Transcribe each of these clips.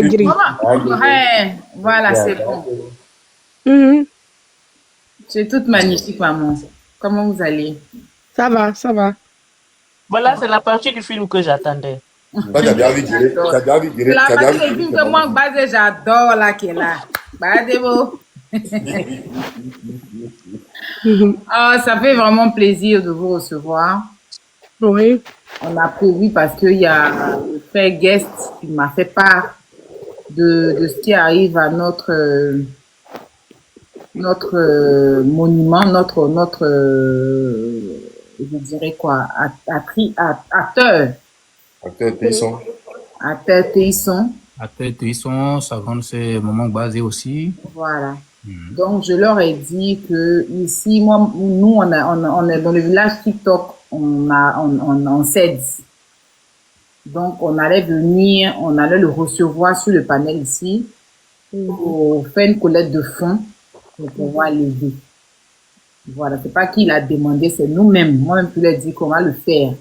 gris. Ouais, voilà, c'est bon. Mhm. Tu es toute magnifique, maman. Comment vous allez? Ça va, ça va. Voilà, c'est la partie du film que j'attendais. Toi, t'as bien vu gérer, J'adore. t'as bien vu C'est gérer, la t'as bien vu partie du gérer film tes que moments. moi, Basé, j'adore là, qui est là. Badebo. Mhm. Ah, ça fait vraiment plaisir de vous recevoir. Oui. On a prévu parce qu'il y a le frère Guest qui m'a fait part de ce qui arrive à notre monument, je dirais quoi, acteur, Acteur Tesson. acteur Téisson. À tête, ils sont, ça rend ces moments basés aussi. Voilà. Donc, je leur ai dit que ici, moi, nous, on est dans le village TikTok, on s'aide. Donc, on allait venir, on allait le recevoir sur le panel ici pour faire une collecte de fonds pour pouvoir l'aider. Voilà, c'est pas qu'il a demandé, c'est nous-mêmes. Moi-même, je lui ai dit qu'on va le faire.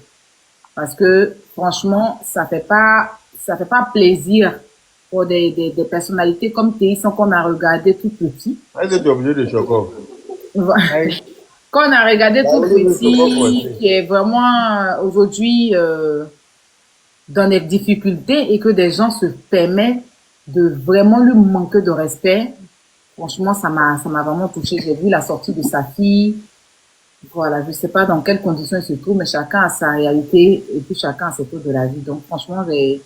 Parce que, franchement, ça fait pas plaisir pour des personnalités comme Téisson qu'on a regardé tout petit. Est-ce que tu es obligé de choquer? Quand on a regardé tout petit, qui est vraiment aujourd'hui dans des difficultés et que des gens se permettent de vraiment lui manquer de respect, franchement, ça m'a vraiment touché. J'ai vu la sortie de sa fille. Voilà, je sais pas dans quelles conditions il se trouve, mais chacun a sa réalité et puis chacun a ses choses de la vie. Donc, franchement, j'ai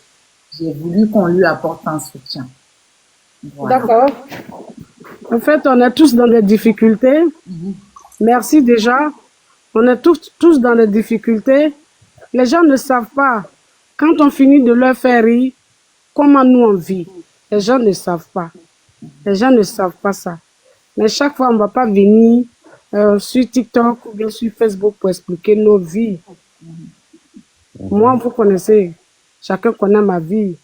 voulu qu'on lui apporte un soutien. Voilà. D'accord. En fait, on est tous dans des difficultés. Merci déjà. On est tous dans des difficultés. Les gens ne savent pas. Quand on finit de leur faire rire, comment nous on vit. Les gens ne savent pas. Les gens ne savent pas ça. Mais chaque fois, on ne va pas venir sur TikTok ou bien sur Facebook pour expliquer nos vies. Moi, vous connaissez, chacun connaît ma vie.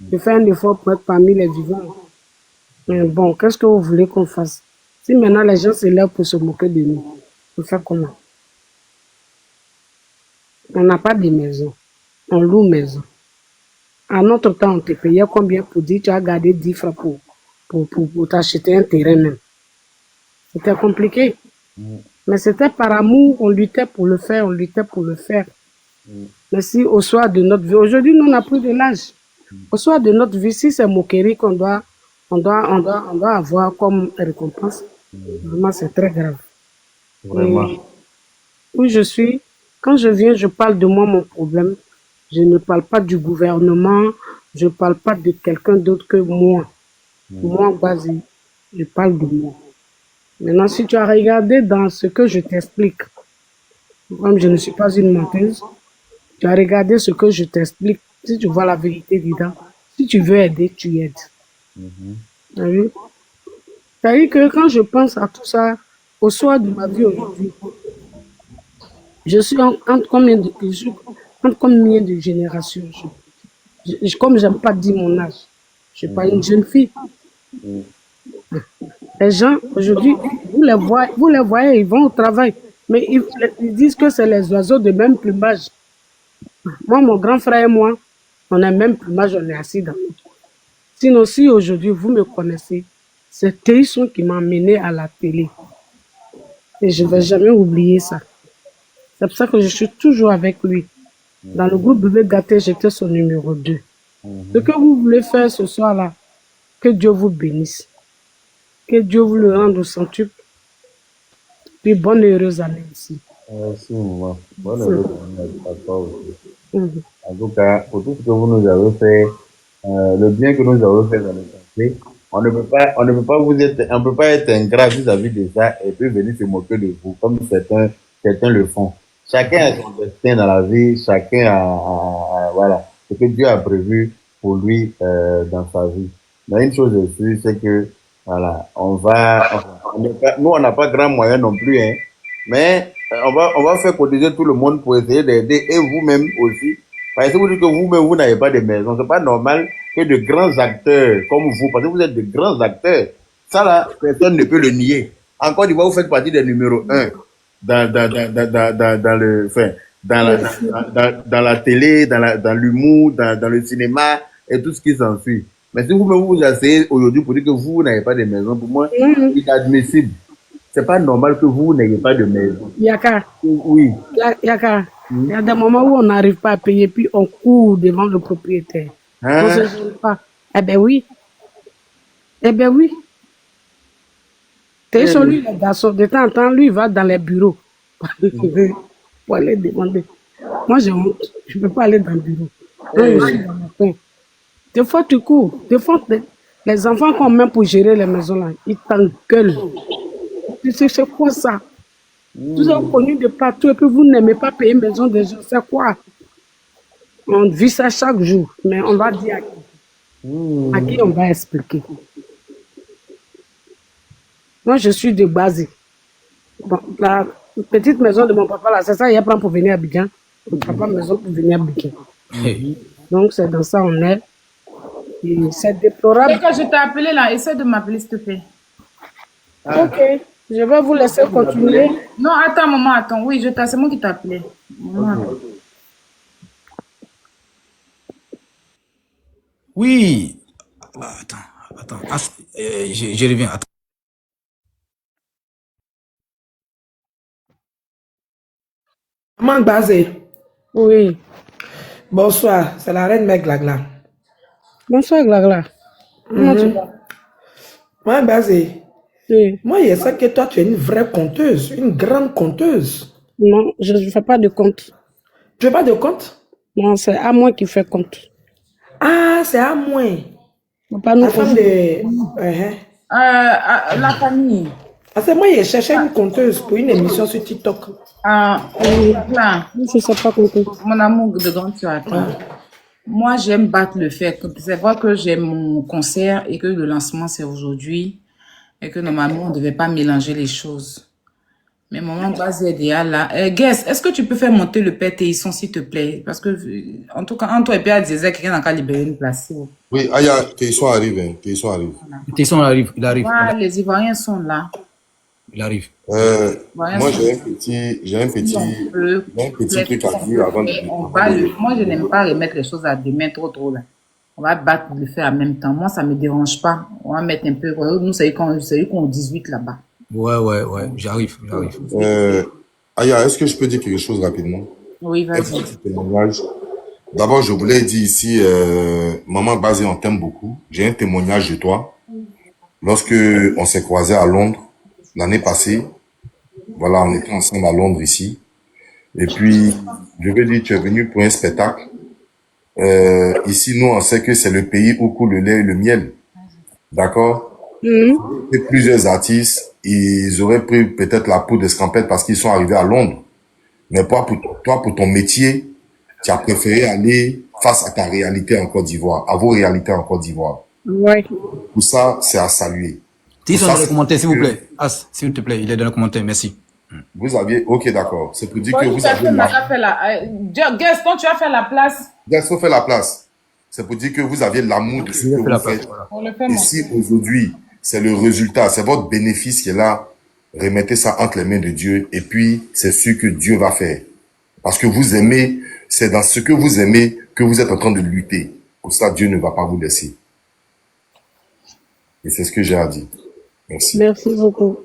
Je fais un effort pour être parmi les vivants. Mais bon, qu'est-ce que vous voulez qu'on fasse? Si maintenant les gens se lèvent pour se moquer de nous, on fait comment? On n'a pas de maison. On loue maison. À notre temps, on te payait combien pour dire tu as gardé 10 francs pour t'acheter un terrain même. C'était compliqué. Mais c'était par amour, on luttait pour le faire, on luttait pour le faire. Mais si au soir de notre vie, aujourd'hui, nous, on n'a plus de l'âge. Au soir de notre vie, si c'est moquerie qu'on doit avoir comme récompense, vraiment, c'est très grave. Vraiment. Et où je suis, quand je viens, je parle de moi, mon problème. Je ne parle pas du gouvernement, je ne parle pas de quelqu'un d'autre que moi. Moi, Bazi, je parle de moi. Maintenant, si tu as regardé dans ce que je t'explique, comme je ne suis pas une menteuse, tu as regardé ce que je t'explique, si tu vois la vérité dedans, si tu veux aider, tu aides. T'as vu? C'est-à-dire que quand je pense à tout ça, au soir de ma vie aujourd'hui, je suis entre combien de générations? Comme j'aime pas dire mon âge, je ne suis pas une jeune fille. Les gens, aujourd'hui, vous les voyez, ils vont au travail, mais ils disent que c'est les oiseaux de même plumage. Moi, mon grand frère et moi, on a le même plumage, on est assis dans notre coin. Sinon, si aujourd'hui, vous me connaissez, c'est Téisson qui m'a amené à la télé. Et je ne vais jamais oublier ça. C'est pour ça que je suis toujours avec lui. Dans le groupe Bébé Gâté, j'étais son numéro 2. Ce que vous voulez faire ce soir-là, que Dieu vous bénisse. Que Dieu vous le rende au centuple. Puis bonne et heureuse année ici. Merci, maman. Bonne heureuse année à toi aussi. En tout cas, pour tout ce que vous nous avez fait, le bien que nous avons fait dans le passé, on ne peut pas on peut pas être ingrat vis-à-vis de ça et puis venir se moquer de vous, comme certains le font. Chacun a son destin dans la vie, chacun voilà, ce que Dieu a prévu pour lui, dans sa vie. Mais une chose est sûre, c'est que, voilà, nous, on n'a pas grand moyen non plus, hein, mais on va faire cotiser tout le monde pour essayer d'aider et vous-même aussi. Parce que vous dites que vous-même, vous n'avez pas de maison. C'est pas normal que de grands acteurs comme vous, parce que vous êtes de grands acteurs, ça là, personne ne peut le nier. Encore une fois, vous faites partie des numéros 1 dans le, enfin, dans la télé, dans l'humour, dans le cinéma et tout ce qui s'ensuit. Mais si vous-même vous asseyez aujourd'hui pour dire que vous n'avez pas de maison, pour moi, c'est inadmissible. C'est pas normal que vous n'ayez pas de maison. Yaka, Oui. Yaka, il y a des moments où on n'arrive pas à payer, puis on court devant le propriétaire. On ne se Hein? gêne pas. Eh ben oui. Eh ben oui. T'es sur lui, les garçons. De temps en temps, lui, il va dans les bureaux pour aller demander. Moi, j'ai honte. Je ne peux pas aller dans le bureau. Moi, je suis dans mon coin. Des fois, tu cours. Des fois, les enfants qu'on met pour gérer les maisons, là, ils t'engueulent. Tu sais, c'est quoi ça? Vous avez connu de partout et puis vous n'aimez pas payer maison des gens. C'est quoi? On vit ça chaque jour. Mais on va dire à qui on va expliquer. Moi, je suis de Bazi. Bon, la petite maison de mon papa, là, c'est ça, il prend pour venir à Abidjan. Mon papa, maison pour venir à Abidjan. Donc, c'est dans ça on est. Et c'est déplorable. Et quand je t'ai appelé là, essaie de m'appeler s'il te plaît. Ok, je vais vous laisser continuer. Non, attends, maman, attends. Oui, c'est moi qui t'ai appelé. Maman, attends. Oui. Attends. Ah, je reviens. Attends. Maman Gbazé, Oui. bonsoir, c'est la reine Meg Glagla. Bonsoir, Glagla. Comment tu vas? Maman Gbazé, Oui. moi je sais que toi tu es une vraie conteuse, une grande conteuse. Non, je ne fais pas de compte. Tu veux pas de compte? Non, c'est à moi qui fais compte. Ah, c'est à moi. Papa nous La femme de... La famille. Parce que moi je cherchais une conteuse pour une émission sur TikTok. Là, Je ne sais pas compter. mon amour de grande tu attends. Moi, j'aime battre le fait. C'est vrai que j'ai mon concert et que le lancement, c'est aujourd'hui. Et que normalement, on ne devait pas mélanger les choses. Mais maman base idéal là. Guess, est-ce que tu peux faire monter le père Théisson, s'il te plaît? Parce que, en tout cas, entre toi et Pierre disait quelqu'un n'a qu'à libérer une place. Oui, Aya, Théisson arrive. Téisson arrive. Téisson arrive. Il arrive. Voilà, les Ivoiriens sont là. Il arrive. Moi, j'ai un petit truc à dire avant de... Moi, je n'aime pas remettre les choses à demain trop là. On va battre le feu en même temps. Moi, ça me dérange pas. On va mettre un peu. Nous, c'est qu'on 18 là-bas. Ouais. J'arrive. Aya, est-ce que je peux dire quelque chose rapidement? Oui, Un vas-y. petit témoignage. D'abord, je voulais dire ici, Maman Bazé, on t'aime beaucoup. J'ai un témoignage de toi. Lorsque on s'est croisés à Londres, l'année passée, voilà, on était ensemble à Londres ici. Et puis, je veux dire, tu es venu pour un spectacle. Ici, nous, on sait que c'est le pays où coule le lait et le miel. D'accord? Et plusieurs artistes, ils auraient pris peut-être la peau d'escampette parce qu'ils sont arrivés à Londres. Mais toi, pour ton métier, tu as préféré aller face à ta réalité en Côte d'Ivoire, à vos réalités en Côte d'Ivoire. Oui. Tout ça, c'est à saluer. Téisson dans le commentaire, s'il vous plaît. As, s'il te plaît, il est dans le commentaire. Merci. Vous aviez, ok, d'accord. C'est pour dire que vous Tu as avez Guess, quand tu as fait la place. Gaston fait la place. C'est pour dire que vous aviez l'amour de ce que vous faites. On le fait, Et si aujourd'hui, c'est le résultat, c'est votre bénéfice qui est là, remettez ça entre les mains de Dieu et puis c'est ce que Dieu va faire. Parce que vous aimez, c'est dans ce que vous aimez que vous êtes en train de lutter. Pour ça, Dieu ne va pas vous laisser. Et c'est ce que j'ai à dire. Merci. Merci beaucoup.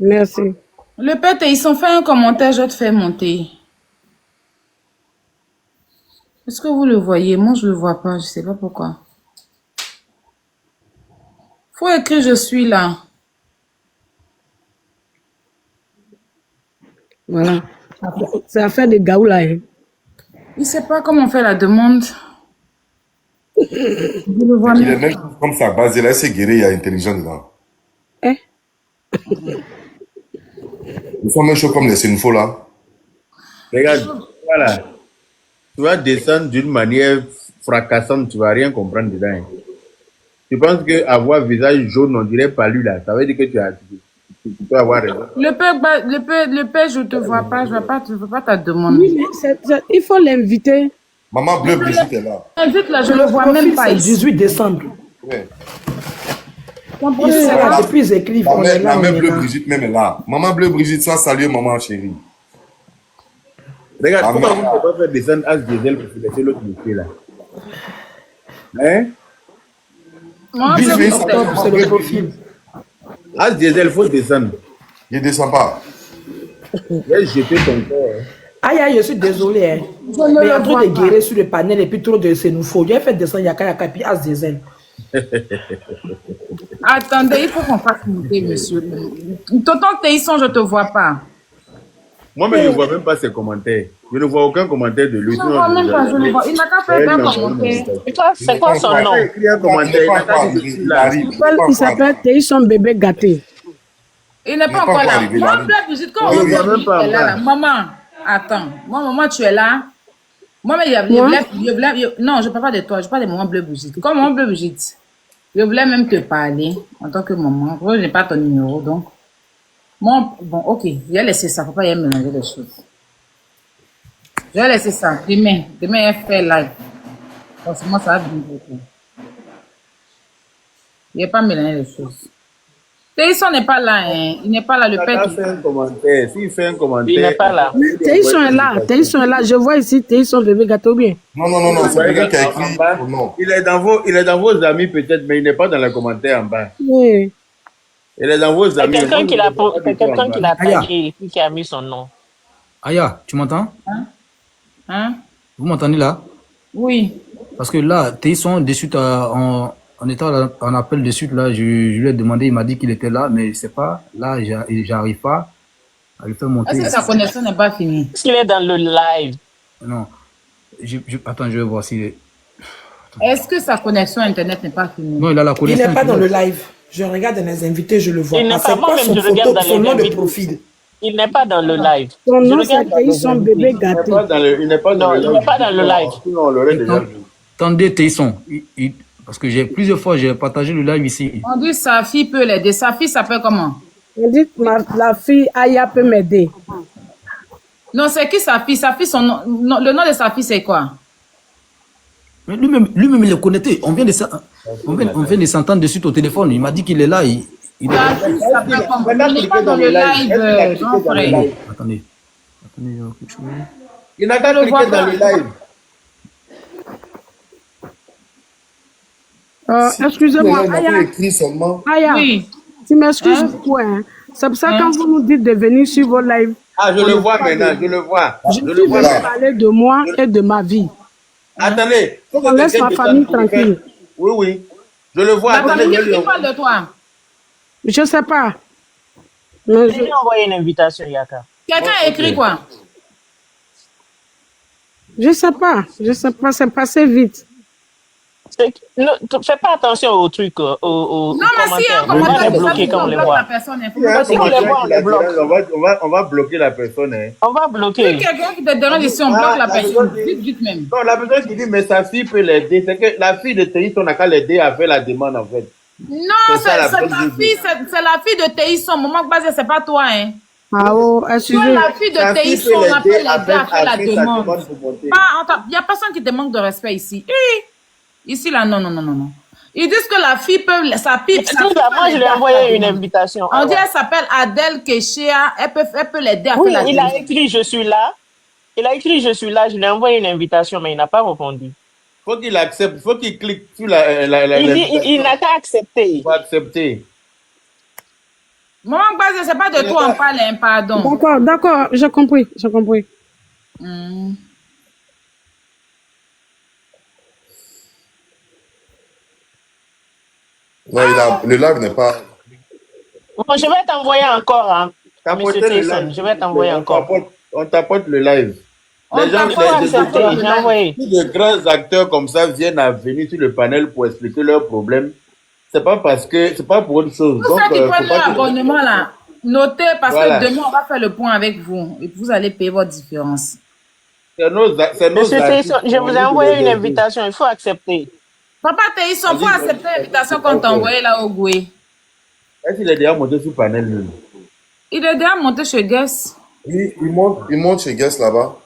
Merci. Le père Théisson, fait un commentaire, je te fais monter. Est-ce que vous le voyez? Moi, je le vois pas, je sais pas pourquoi. Faut écrire je suis là. Voilà. C'est affaire de Gaoula. Hein. Il sait pas comment on fait la demande. Je le vois Il est même. même comme ça, basé là, c'est guéri, il y a intelligent dedans. Eh? Ils sont même chauds comme les Sénifaux là. Regarde, voilà. Tu vas descendre d'une manière fracassante, tu vas rien comprendre dedans. Hein. Tu penses que avoir visage jaune, on dirait pas lui là. Ça veut dire que tu peux avoir raison. Le père, je te vois pas, je veux pas ta demande. Oui, mais il faut l'inviter. Maman Bleu Brigitte est là. Vite là, je le vois même pas C'est ici. 18 décembre. Ouais. Ils sont là depuis ils écrivent. On est là, La on mère est Bleu là. Brigitte même est là. Maman Bleu Brigitte, ça salue maman chérie. Regarde, Ah, pourquoi mais- vous ne pouvez pas faire descendre As Diesel pour laisser l'autre métier là? Hein? Moi, Bis je Suis, Bis ça Top, va c'est le bien. profil. Ah, Diesel, il faut descendre. Il descend pas. J'ai jeté ton corps. Aïe, aïe, je suis désolé. Hein. je ne Mais il y a le trop vois de pas. guéris sur le panel et puis trop de sénoufo. J'ai fait descendre Yaka Yaka puis As Diesel. Attendez, il faut qu'on fasse monter, monsieur. Tonton Théisson, je ne te vois pas. Moi-même, je ne vois même pas ses commentaires. Je ne vois aucun commentaire de lui. Je ne vois même pas, je ne vois. Il n'a qu'à faire un commentaire. C'est quoi son Il nom? n'a pas écrit un Il commentaire. n'est Il pas n'a encore pas dit arrivé. je suis Il là. arrive. Il s'appelle Théisson bébé gâté. Il n'est Il pas n'est pas encore encore là. arrivé, il Moi, arrive. Black Brigitte, quand On on ne me le voit dit même pas qu'elle est là, encore. maman, attends. Moi, maman, tu es là. Moi, mais non, je ne parle pas de toi, je parle de maman Bleu Brigitte. Comme maman Bleu Brigitte, je voulais même te parler en tant que maman. Je n'ai pas ton numéro, donc. Bon, ok, je vais laisser ça, il ne faut pas y mélanger les choses. Je vais laisser ça. Demain, elle fait live. Forcément, ça va bien beaucoup. Il n'y a pas mélanger les choses. Théisson n'est pas là, hein. Il n'est pas là, le Il n'a père qu'à qui... faire un commentaire. S'il fait un Il n'est commentaire, pas là. Théisson est là. Théisson est là. Je vois ici Théisson bébé gâté ou bien. Non, non, non, non, c'est quelqu'un qui a écrit en bas, son nom. il est dans vos amis peut-être, mais il n'est pas dans les commentaires en bas. Oui. Il est dans vos C'est amis. quelqu'un qui l'a C'est quelqu'un qui l'a Aya. tagué et puis qui a mis son nom. Aya, tu m'entends? Hein? Vous m'entendez là? Oui. Parce que là, Théisson, de suite, en étant en appel de suite, là, je lui ai demandé, il m'a dit qu'il était là, mais je sais pas. Là, j'arrive pas à le faire monter. Est-ce que sa connexion n'est pas finie? Est-ce qu'il est dans le live? Non. Attends, je vais voir si. Est-ce que sa connexion Internet n'est pas finie? Non, il a la Il connexion. n'est pas dans le live. Je regarde dans les invités, je le vois Il pas. n'est pas. C'est quoi Moi-même, son je regarde photo, dans son les nom de invités. profil? Il n'est pas dans le live. Son Je nom, c'est regarde dans les Théisson invités. bébé Il n'est gâté. pas dans le, il n'est pas dans Non, le il n'est pas dans le live. Sinon, on l'aurait déjà vu. Attendez, Théisson. Parce que plusieurs fois, j'ai partagé le live ici. On dit sa fille peut l'aider. Sa fille s'appelle comment? On dit que la fille Aya peut m'aider. Non, c'est qui sa fille? Sa fille, son nom, non, le nom de sa fille, c'est quoi? Mais lui-même, il le connaissait. On vient de s'entendre de suite au téléphone. Il m'a dit qu'il est là. Il est Sa fille s'appelle comment? Il n'est pas dans le live, grand frère. Attendez. Attendez, quelque chose. Il n'a qu'à Je le vois cliquer dans pas. le live. Excusez-moi, Il a Aya. écrit seulement. Aya, Oui. tu m'excuses beaucoup. Hein. C'est pour ça Hein? quand vous nous dites de venir sur vos lives, Ah, je le vois maintenant, je le vois. je Je le suis vois venue là. parler de moi et de ma vie. Attendez. Faut que On laisse quelqu'un ma descende famille pour le faire. tranquille. Oui, oui. Je le vois. Attends, Attendez, mais je vais lui qui envoyer. parle de toi? Je sais pas. Mais Je lui ai envoyé une invitation, Yaka. Quelqu'un a écrit quoi? je sais pas. Je sais pas. C'est passé vite. Fais pas attention aux trucs, aux Non, mais si un commentaires. On va commentaire les de ça, bloquer quand on les bloque la voit. personne. Il faut Il y a un pas C'est qu'on les commentaire voit, on qui les la bloque. dérange, on va bloquer la personne. Hein. On va Si bloquer. quelqu'un qui te dérange ici, on bloque la personne. Vite même. Non, la personne qui dit, mais sa fille peut l'aider, c'est que la fille de Théisson n'a qu'à l'aider à faire la demande, en fait. Non, C'est ça, la c'est ta personne fille, c'est la fille de Théisson. Maman Basé, c'est pas toi, hein. Ah oh, Toi, excusez. la fille de Sa fille Théisson, peut on appelle l'aider l'aider à faire la sa demande. pour monter. Il n'y a personne qui te manque de respect ici. Ici, là, non. Ils disent que la fille peut, sa fille Moi, je lui ai envoyé une invitation. On dit, elle s'appelle Adèle Keshia. Elle peut l'aider à Oui, faire la il a demande. écrit je suis là. Il a écrit je suis là. Je lui ai envoyé une invitation, mais il n'a pas répondu. Faut qu'il accepte, faut qu'il clique sur Il n'a qu'à accepter. Il faut accepter. Maman Basé, c'est pas de toi on parle, hein, pardon. D'accord, j'ai compris. Non, le live n'est pas. Bon, je vais t'envoyer encore, hein, Tapoter Monsieur le Théisson. live. Je vais t'envoyer encore. On tapote le live. On t'a pas accepté, j'ai envoyé. Si de grands acteurs comme ça viennent à venir sur le panel pour expliquer leurs problèmes, c'est pas pour autre chose. Tout ça qui faut prennent pas que- l'abonnement là, notez parce Voilà. que demain on va faire le point avec vous et vous allez payer votre différence. c'est nos Monsieur artistes Théisson, je qui ont vous ai dit de envoyé les une aider. invitation. Il faut accepter. Papa Théisson, faut accepter l'invitation qu'on t'a envoyée là au Goué. Est-ce qu'il est déjà monté sur le panel, lui? Il est déjà monté chez Guess. Oui, il monte chez Guest là-bas.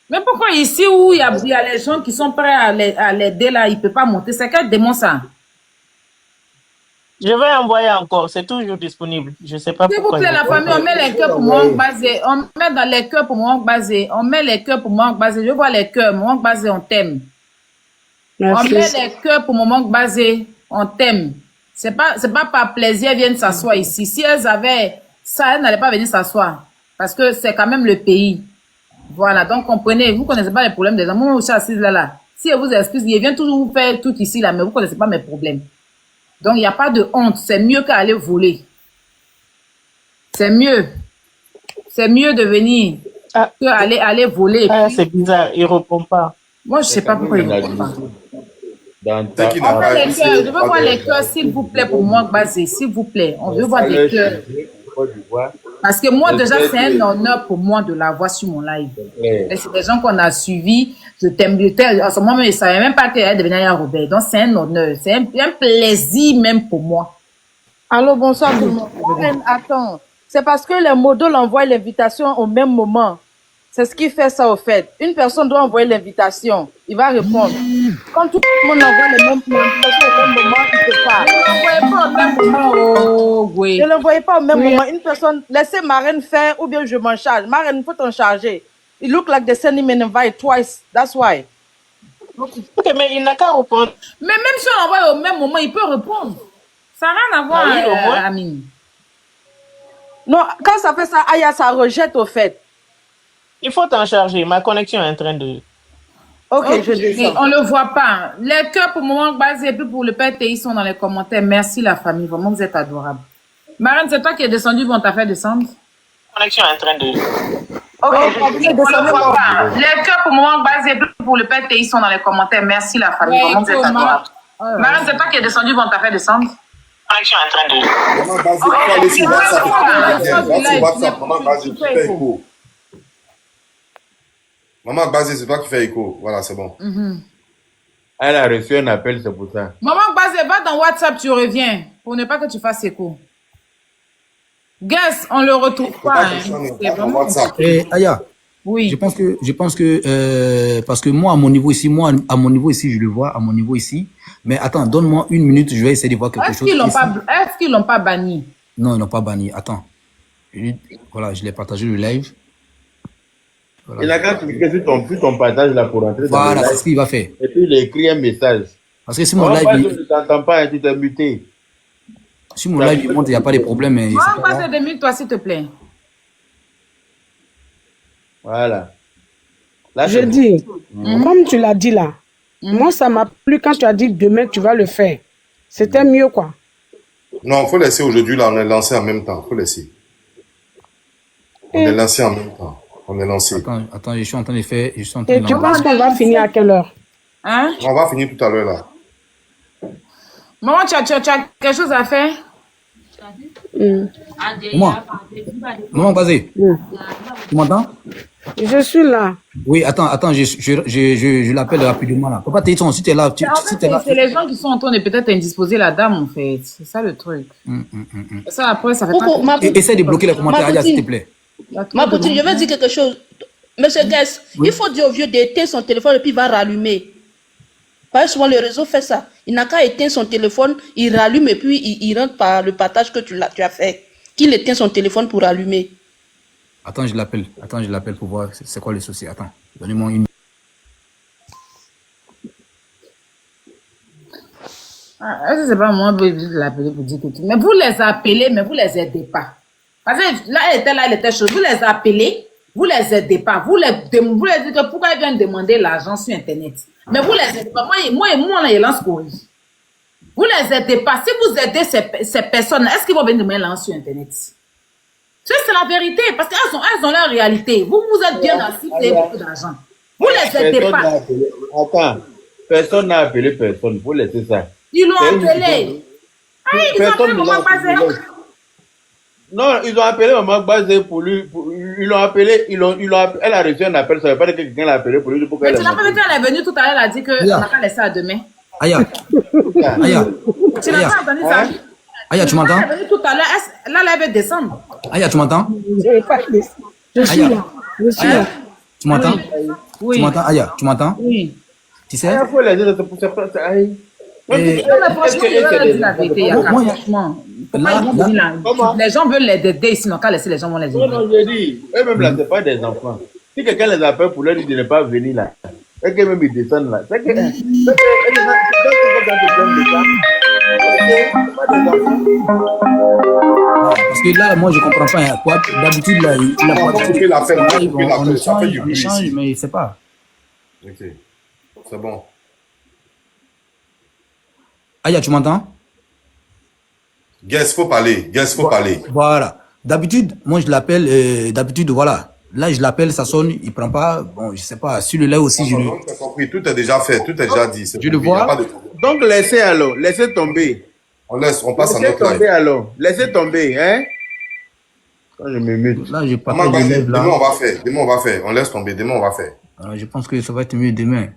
Mais pourquoi ici où il y a les gens qui sont prêts à l'aider là, il ne peut pas monter? C'est quel démon ça? Je vais envoyer encore. C'est toujours disponible. Je ne sais pas S'il vous pourquoi. plaît, la famille, on met les cœurs pour Mohang Basé. On met dans les cœurs pour Mohang Basé. On met les cœurs pour Mohang Basé. Je vois les cœurs. Mohang Basé, on t'aime. On Merci. met les cœurs pour Maman Gbazé. On t'aime. C'est pas par plaisir, elles viennent s'asseoir ici. Si elles avaient ça, elles n'allaient pas venir s'asseoir. Parce que c'est quand même le pays. Voilà, donc comprenez, vous connaissez pas les problèmes des gens. Moi, je suis assise là. Si elle vous explique, il vient toujours vous faire tout ici là, mais vous connaissez pas mes problèmes. Donc, il n'y a pas de honte. C'est mieux qu'aller voler. C'est mieux. C'est mieux de venir que aller voler. Ah, c'est bizarre, il répond pas. Moi, je sais pas pourquoi il ne répond pas. Dans C'est qui n'a On pas veut les ici, cœurs. Je c'est veux pas voir de- les cœurs, s'il vous plaît, pour moi, Gbazé. S'il vous plaît. On veut voir des cœurs. Parce que moi, déjà, c'est un honneur pour moi de la voir sur mon live. Et c'est des gens qu'on a suivis. Je t'aime. En ce moment, je ne savais même pas qu'elle devenait un Robert. Donc, c'est un honneur. C'est un plaisir même pour moi. Allô, bonsoir tout le monde. Warren, attends. C'est parce que les modos envoient l'invitation au même moment. C'est ce qui fait ça au fait. Une personne doit envoyer l'invitation. Il va répondre. Quand tout le monde envoie l'invitation au même moment, il se parle. Ne l'envoyez pas au même moment. Oh, oui. Ne l'envoyez pas au même moment. Une personne, laissez Marine faire ou bien je m'en charge. Marine, il faut t'en charger. It look like they send him an invite twice. That's why. Ok, mais il n'a qu'à répondre. Mais même si on l'envoie au même moment, il peut répondre. Ça n'a rien à voir, Ah oui, au moins. Amine. Non, quand ça fait ça, Aya, ça rejette au fait. Il faut t'en charger. Ma connexion est en train de... Ok, Ok, je descends. on ne le voit pas. Les cœurs pour Maman Gbazé et puis pour le père TI sont dans les commentaires. Merci la famille. Vraiment, vous êtes adorables. Marine, c'est toi qui es descendu, on t'a fait descendre. La connexion est en train de... Ok, on ne voit pas. Les cœurs pour Maman Gbazé et puis pour le père TI sont dans les commentaires. Merci la famille. Vraiment, vous êtes adorables. Marine, c'est toi qui es descendu, on t'a fait descendre. La connexion est en train de... Maman Gbazé, tu peux aller sur WhatsApp. Va sur WhatsApp, Maman Gbazé, tu fais écho. Maman Gbazé, c'est toi qui fais écho. Voilà, c'est bon. Elle a reçu un appel, c'est pour ça. Maman Gbazé, va dans WhatsApp, tu reviens. Pour ne pas que tu fasses écho. Guess, on le retrouve pas. Hein. C'est vraiment... WhatsApp. Et Aya, Oui. je pense que parce que moi, à mon niveau ici, je le vois, à mon niveau ici. Mais attends, donne-moi une minute, je vais essayer de voir quelque Est-ce chose. qu'ils l'ont pas banni? Non, ils n'ont pas banni. Attends. Voilà, je l'ai partagé le live. Il n'a qu'à cliquer sur ton partage là pour entrer dans le Voilà, live. c'est ce qu'il va faire. Et puis il a écrit un message. Parce que si mon live, Je ne t'entends pas, tu t'es muté. si mon live il monte, il n'y a pas de problème. Mais Maman c'est pas Gbazé, demande-toi, s'il te plaît. Voilà. Là, Je c'est bon. dis, comme tu l'as dit là, moi ça m'a plu quand tu as dit demain tu vas le faire. C'était mieux quoi. Non, il faut laisser aujourd'hui, là, on est lancé en même temps. Il faut laisser. On est lancé en même temps. On est lancé. Attends, je suis en train de faire. Je suis en train Et de tu penses qu'on va finir à quelle heure? Hein? On va finir tout à l'heure, là. Maman, tu as quelque chose à faire? Maman Gbazé, tu m'entends? Je suis là. Oui, attends, je l'appelle rapidement là. Papa, si tu es là, En fait, c'est les gens qui sont en train de peut-être indisposer la dame, en fait. C'est ça le truc. Ça, après, ça fait pas... Essaie de bloquer les commentaires, Aya, s'il te plaît. Ma petite, je vais dire quelque chose. Monsieur Guess, il faut dire au vieux d'éteindre son téléphone et puis il va rallumer. Parce que souvent le réseau fait ça. Il n'a qu'à éteindre son téléphone, il rallume et puis il rentre par le partage que tu as fait. Qu'il éteint son téléphone pour allumer. Attends, je l'appelle pour voir c'est quoi le souci. Attends, donnez-moi une. Est-ce que c'est pas moi de l'appeler pour dire que tu... Mais vous les appelez, mais vous les aidez pas. Parce que là, elle était chaude. Vous les appelez, vous les aidez pas. Vous les dites que pourquoi ils viennent demander l'argent sur Internet. Mais vous les aidez pas. Moi, on a lance corrige. Vous les aidez pas. Si vous aidez ces personnes, est-ce qu'ils vont venir demander l'argent sur Internet? C'est la vérité, parce qu'elles ont leur réalité. Vous êtes bien assis, vous avez beaucoup d'argent. Vous les aidez pas. Attends, personne n'a appelé personne. Vous laissez ça. Ils l'ont appelé. Ah, ils ont appelé Maman Gbazé. Non, ils ont appelé Maman Gbazé pour lui. Ils l'ont appelé. Elle a reçu un appel. Ça veut pas dire que quelqu'un l'a appelé pour lui. Mais tu n'as pas vu qu'elle est venue tout à l'heure, elle a dit qu'on n'a pas laissé à demain. Aya, Tu n'as pas entendu ça? Aya, tu m'entends? Elle est venue tout à l'heure, là, elle veut descendre. Aya, tu m'entends? Je suis là. Je suis là. Tu m'entends? Oui. Tu m'entends, Aya? Tu m'entends? Oui. Tu sais? Il faut les aider. C'est pour ça. Et- Non, mais franchement, je vais dire la vérité, Yaka, Moi, franchement. là- Les gens veulent les aider, sinon qu'à laisser les gens vont les aider. Non, je dis. Eux-mêmes là, c'est pas des enfants. Si quelqu'un les appelle pour leur dire de ne pas venir là, Et que même ils descendent là. C'est que, Parce que là, moi, je comprends pas. Hein. D'habitude, là, il a On pas va couper l'appel, on va couper l'appel. Ça fait du on bruit échange, ici. mais il sait pas. Ok, c'est bon. Aya, tu m'entends? Guess, faut parler. Guess, faut parler. Voilà. D'habitude, moi, je l'appelle, d'habitude, voilà. Là, je l'appelle, ça sonne, il prend pas. Bon, je sais pas. Celui-là aussi, je le... Donc, t'as compris, tout est déjà fait, tout est déjà dit. Je le vois. donc laissez alors, laissez tomber. On laisse, on passe à Laissez notre tomber live. alors, laissez tomber, hein. Quand je me mute. Là, je Maman, partage le live demain, là. on va faire. Demain, on va faire. On laisse tomber. Demain, on va faire. Je pense que ça va être mieux demain.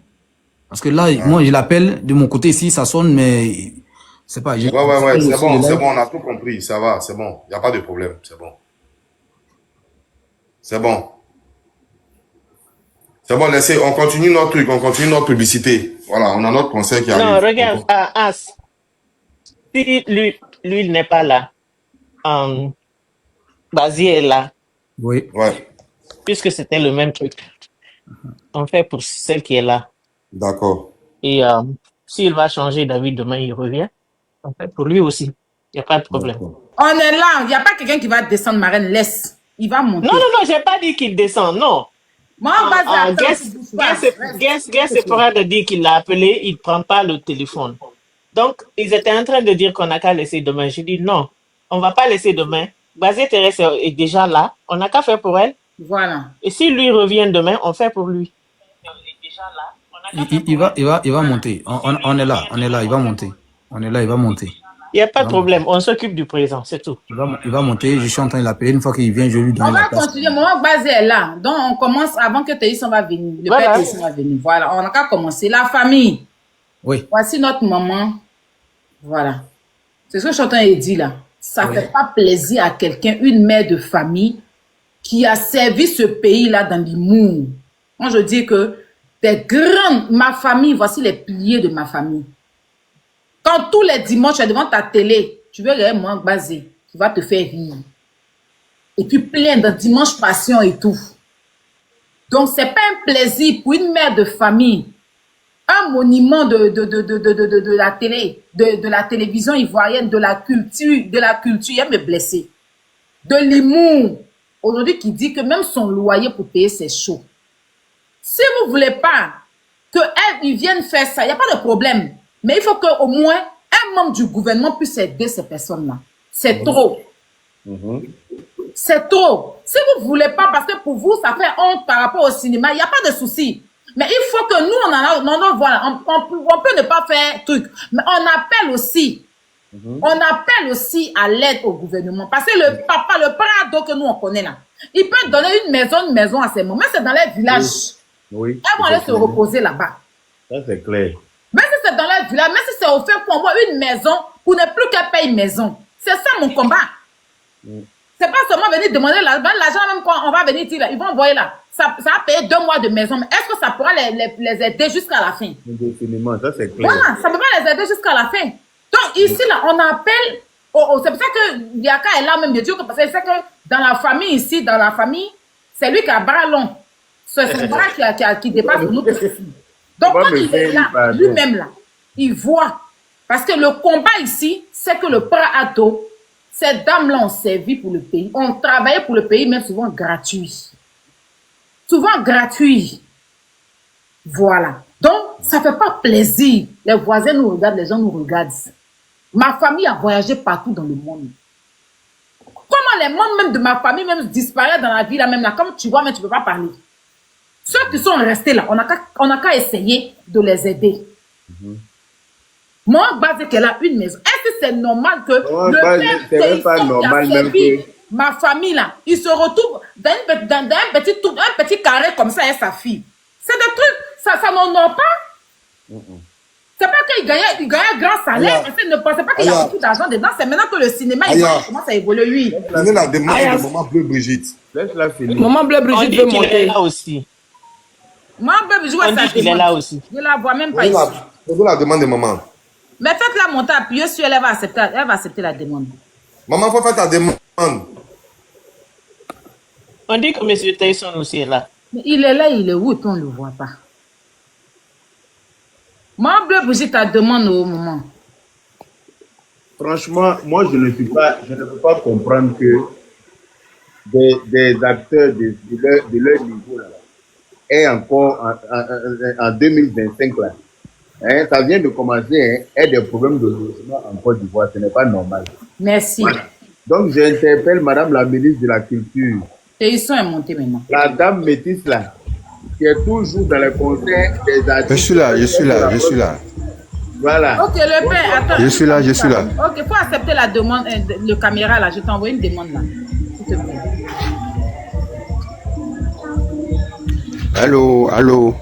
Parce que là, moi, je l'appelle de mon côté ici, ça sonne, mais c'est pas. Ouais, c'est bon, c'est bon, on a tout compris. Ça va, c'est bon. Il n'y a pas de problème, c'est bon. C'est bon. C'est bon, laissez, on continue notre truc, on continue notre publicité. Voilà, on a notre conseil qui arrive. Non, regarde, As, si lui il n'est pas là, Basie est là, Oui. Ouais, puisque c'était le même truc. On fait pour celle qui est là. d'accord. Et s'il va changer d'avis demain, il revient. On fait pour lui aussi. Il n'y a pas de problème. D'accord. On est là, il n'y a pas quelqu'un qui va descendre, ma reine, laisse. Il va monter. Non, j'ai pas dit qu'il descend, non. Moi, on va Guess pourra te dire qu'il l'a appelé, il ne prend pas le téléphone. Donc, ils étaient en train de dire qu'on n'a qu'à laisser demain. Je dis non, on ne va pas laisser demain. Basé Thérèse est déjà là, on n'a qu'à faire pour elle. Voilà. Et si lui revient demain, on fait pour lui. Il va monter. On est là, il va monter. On est là, il va monter. Il n'y a pas de problème, on s'occupe du présent, c'est tout. Il va monter, je suis en train de l'appeler. Une fois qu'il vient, je lui donne On la va place. continuer. Mon Basé est là. Donc, on commence avant que Théisson va venir. Le Voilà. père Théisson va venir. Voilà, on n'a qu'à commencer. La famille. Oui. Voici notre maman. Voilà. C'est ce que je suis en train de dire là. Ça ne fait pas plaisir à quelqu'un, une mère de famille, qui a servi ce pays-là dans l'humour. Moi, je dis que ma famille, voici les piliers de ma famille. Quand tous les dimanches, tu es devant ta télé, tu veux regarder moi Basé, qui va te faire rire. Et puis plein de dimanche passion et tout. Donc, c'est pas un plaisir pour une mère de famille, un monument de la télé, de la télévision ivoirienne, de la culture, il aime me blesser. De l'humour. Aujourd'hui, qui dit que même son loyer pour payer, c'est chaud. Si vous voulez pas qu'ils viennent faire ça, il n'y a pas de problème. Mais il faut qu'au moins un membre du gouvernement puisse aider ces personnes-là. C'est trop. C'est trop. Si vous voulez pas, parce que pour vous, ça fait honte par rapport au cinéma, il n'y a pas de souci. Mais il faut que nous, voilà, on peut ne pas faire truc. Mais on appelle aussi. On appelle aussi à l'aide au gouvernement. Parce que le papa, le prado que nous on connaît là, il peut donner une maison à ses mamans. Mais c'est dans les villages. Oui. Elles vont aller se reposer là-bas. Ça, c'est clair. Même si c'est dans les villages, même si c'est offert pour moi une maison, pour ne plus qu'elle paye une maison. C'est ça mon combat. C'est pas seulement venir demander l'argent, même quand on va venir dire, ils vont envoyer là. Ça va payer 2 mois de maison. Mais est-ce que ça pourra les aider jusqu'à la fin? Définitivement, ça, c'est clair. Voilà, ça ne peut pas les aider jusqu'à la fin. Donc ici, là, on appelle, c'est pour ça que Yaka est là même de Dieu, parce que c'est que dans la famille ici, c'est lui qui a bras long. C'est son bras qui dépasse nous. Donc quand il est là, lui-même là, il voit. Parce que le combat ici, c'est que le Prado, ces dames-là ont servi pour le pays, ont travaillé pour le pays, même souvent gratuit. Souvent gratuit. Voilà. Donc, ça ne fait pas plaisir. Les voisins nous regardent, les gens nous regardent. Ma famille a voyagé partout dans le monde. Comment les membres même de ma famille même disparaissent dans la vie là même là, comme tu vois, mais tu ne peux pas parler. Ceux qui sont restés là, on n'a qu'à essayer de les aider. Moi, Basé qu'elle a une maison. Est-ce que c'est normal que le père pas normal même que ma famille là, il se retrouve dans un petit carré comme ça avec sa fille? C'est des trucs, ça n'honore pas. C'est pas qu'il gagnait un grand salaire, parce qu'il ne pensait pas qu'il y a beaucoup d'argent dedans. C'est maintenant que le cinéma commence à évoluer, oui. Prenez la demande de Maman Bleu Brigitte. laisse-la finir. Maman Bleu On Brigitte dit veut qu'il est monter. là aussi. Moi, je vois On ça. dit qu'il est là aussi. Je la vois même pas ici. Prenez la demande de maman. Mais faites-la monter, appuyez sur elle, elle va accepter la demande. Maman, faut faire ta demande. On dit que M. Tyson aussi est là. Mais il est là, il est où, on ne le voit pas. Maman Bleu Brigitte, ta demande au moment. Franchement, moi, je ne peux pas comprendre que des acteurs de leur niveau là, est encore en 2025 là. Hein, ça vient de commencer, hein, et des problèmes de logement en Côte d'Ivoire, ce n'est pas normal. Merci. Voilà. Donc, j'interpelle Madame la ministre de la Culture. Télisson est monté maintenant. La dame métisse là, qui est toujours dans le conseil des artistes. Je suis là. Voilà. Ok, le père, attends. Je suis là. Ok, faut accepter la demande, le caméra là. Je t'ai envoyé une demande là. S'il te plaît. Allô.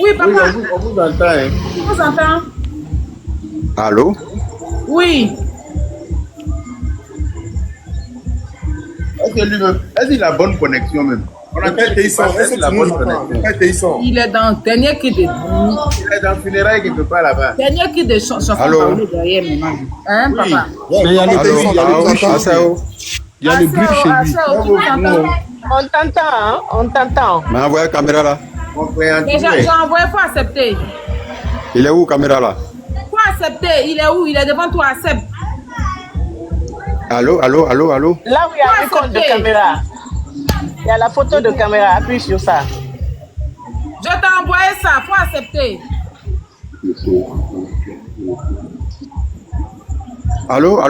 Oui, papa. Oui, on vous entend. Hein. On vous entend. Allô. Oui. Est-ce qu'il a bonne connexion même? On a fait la bonne connexion. Il est dans le dernier cri de bruit. Il est dans le funérail quelque part là-bas. Dernier cri de chanson derrière maintenant. Hein, papa? Mais il y a le bruit. Il y a le bruit chez lui. On t'entend, hein? On t'entend. Mais envoyez la caméra là. Déjà, j'ai envoyé, faut accepter. Il est où, caméra là? Faut accepter. Il est où? Il est devant toi, accepte. Allô. Là où il y a l'icône de caméra. Il y a la photo de caméra. Appuie sur ça. Je t'ai envoyé ça. Faut accepter. Allô.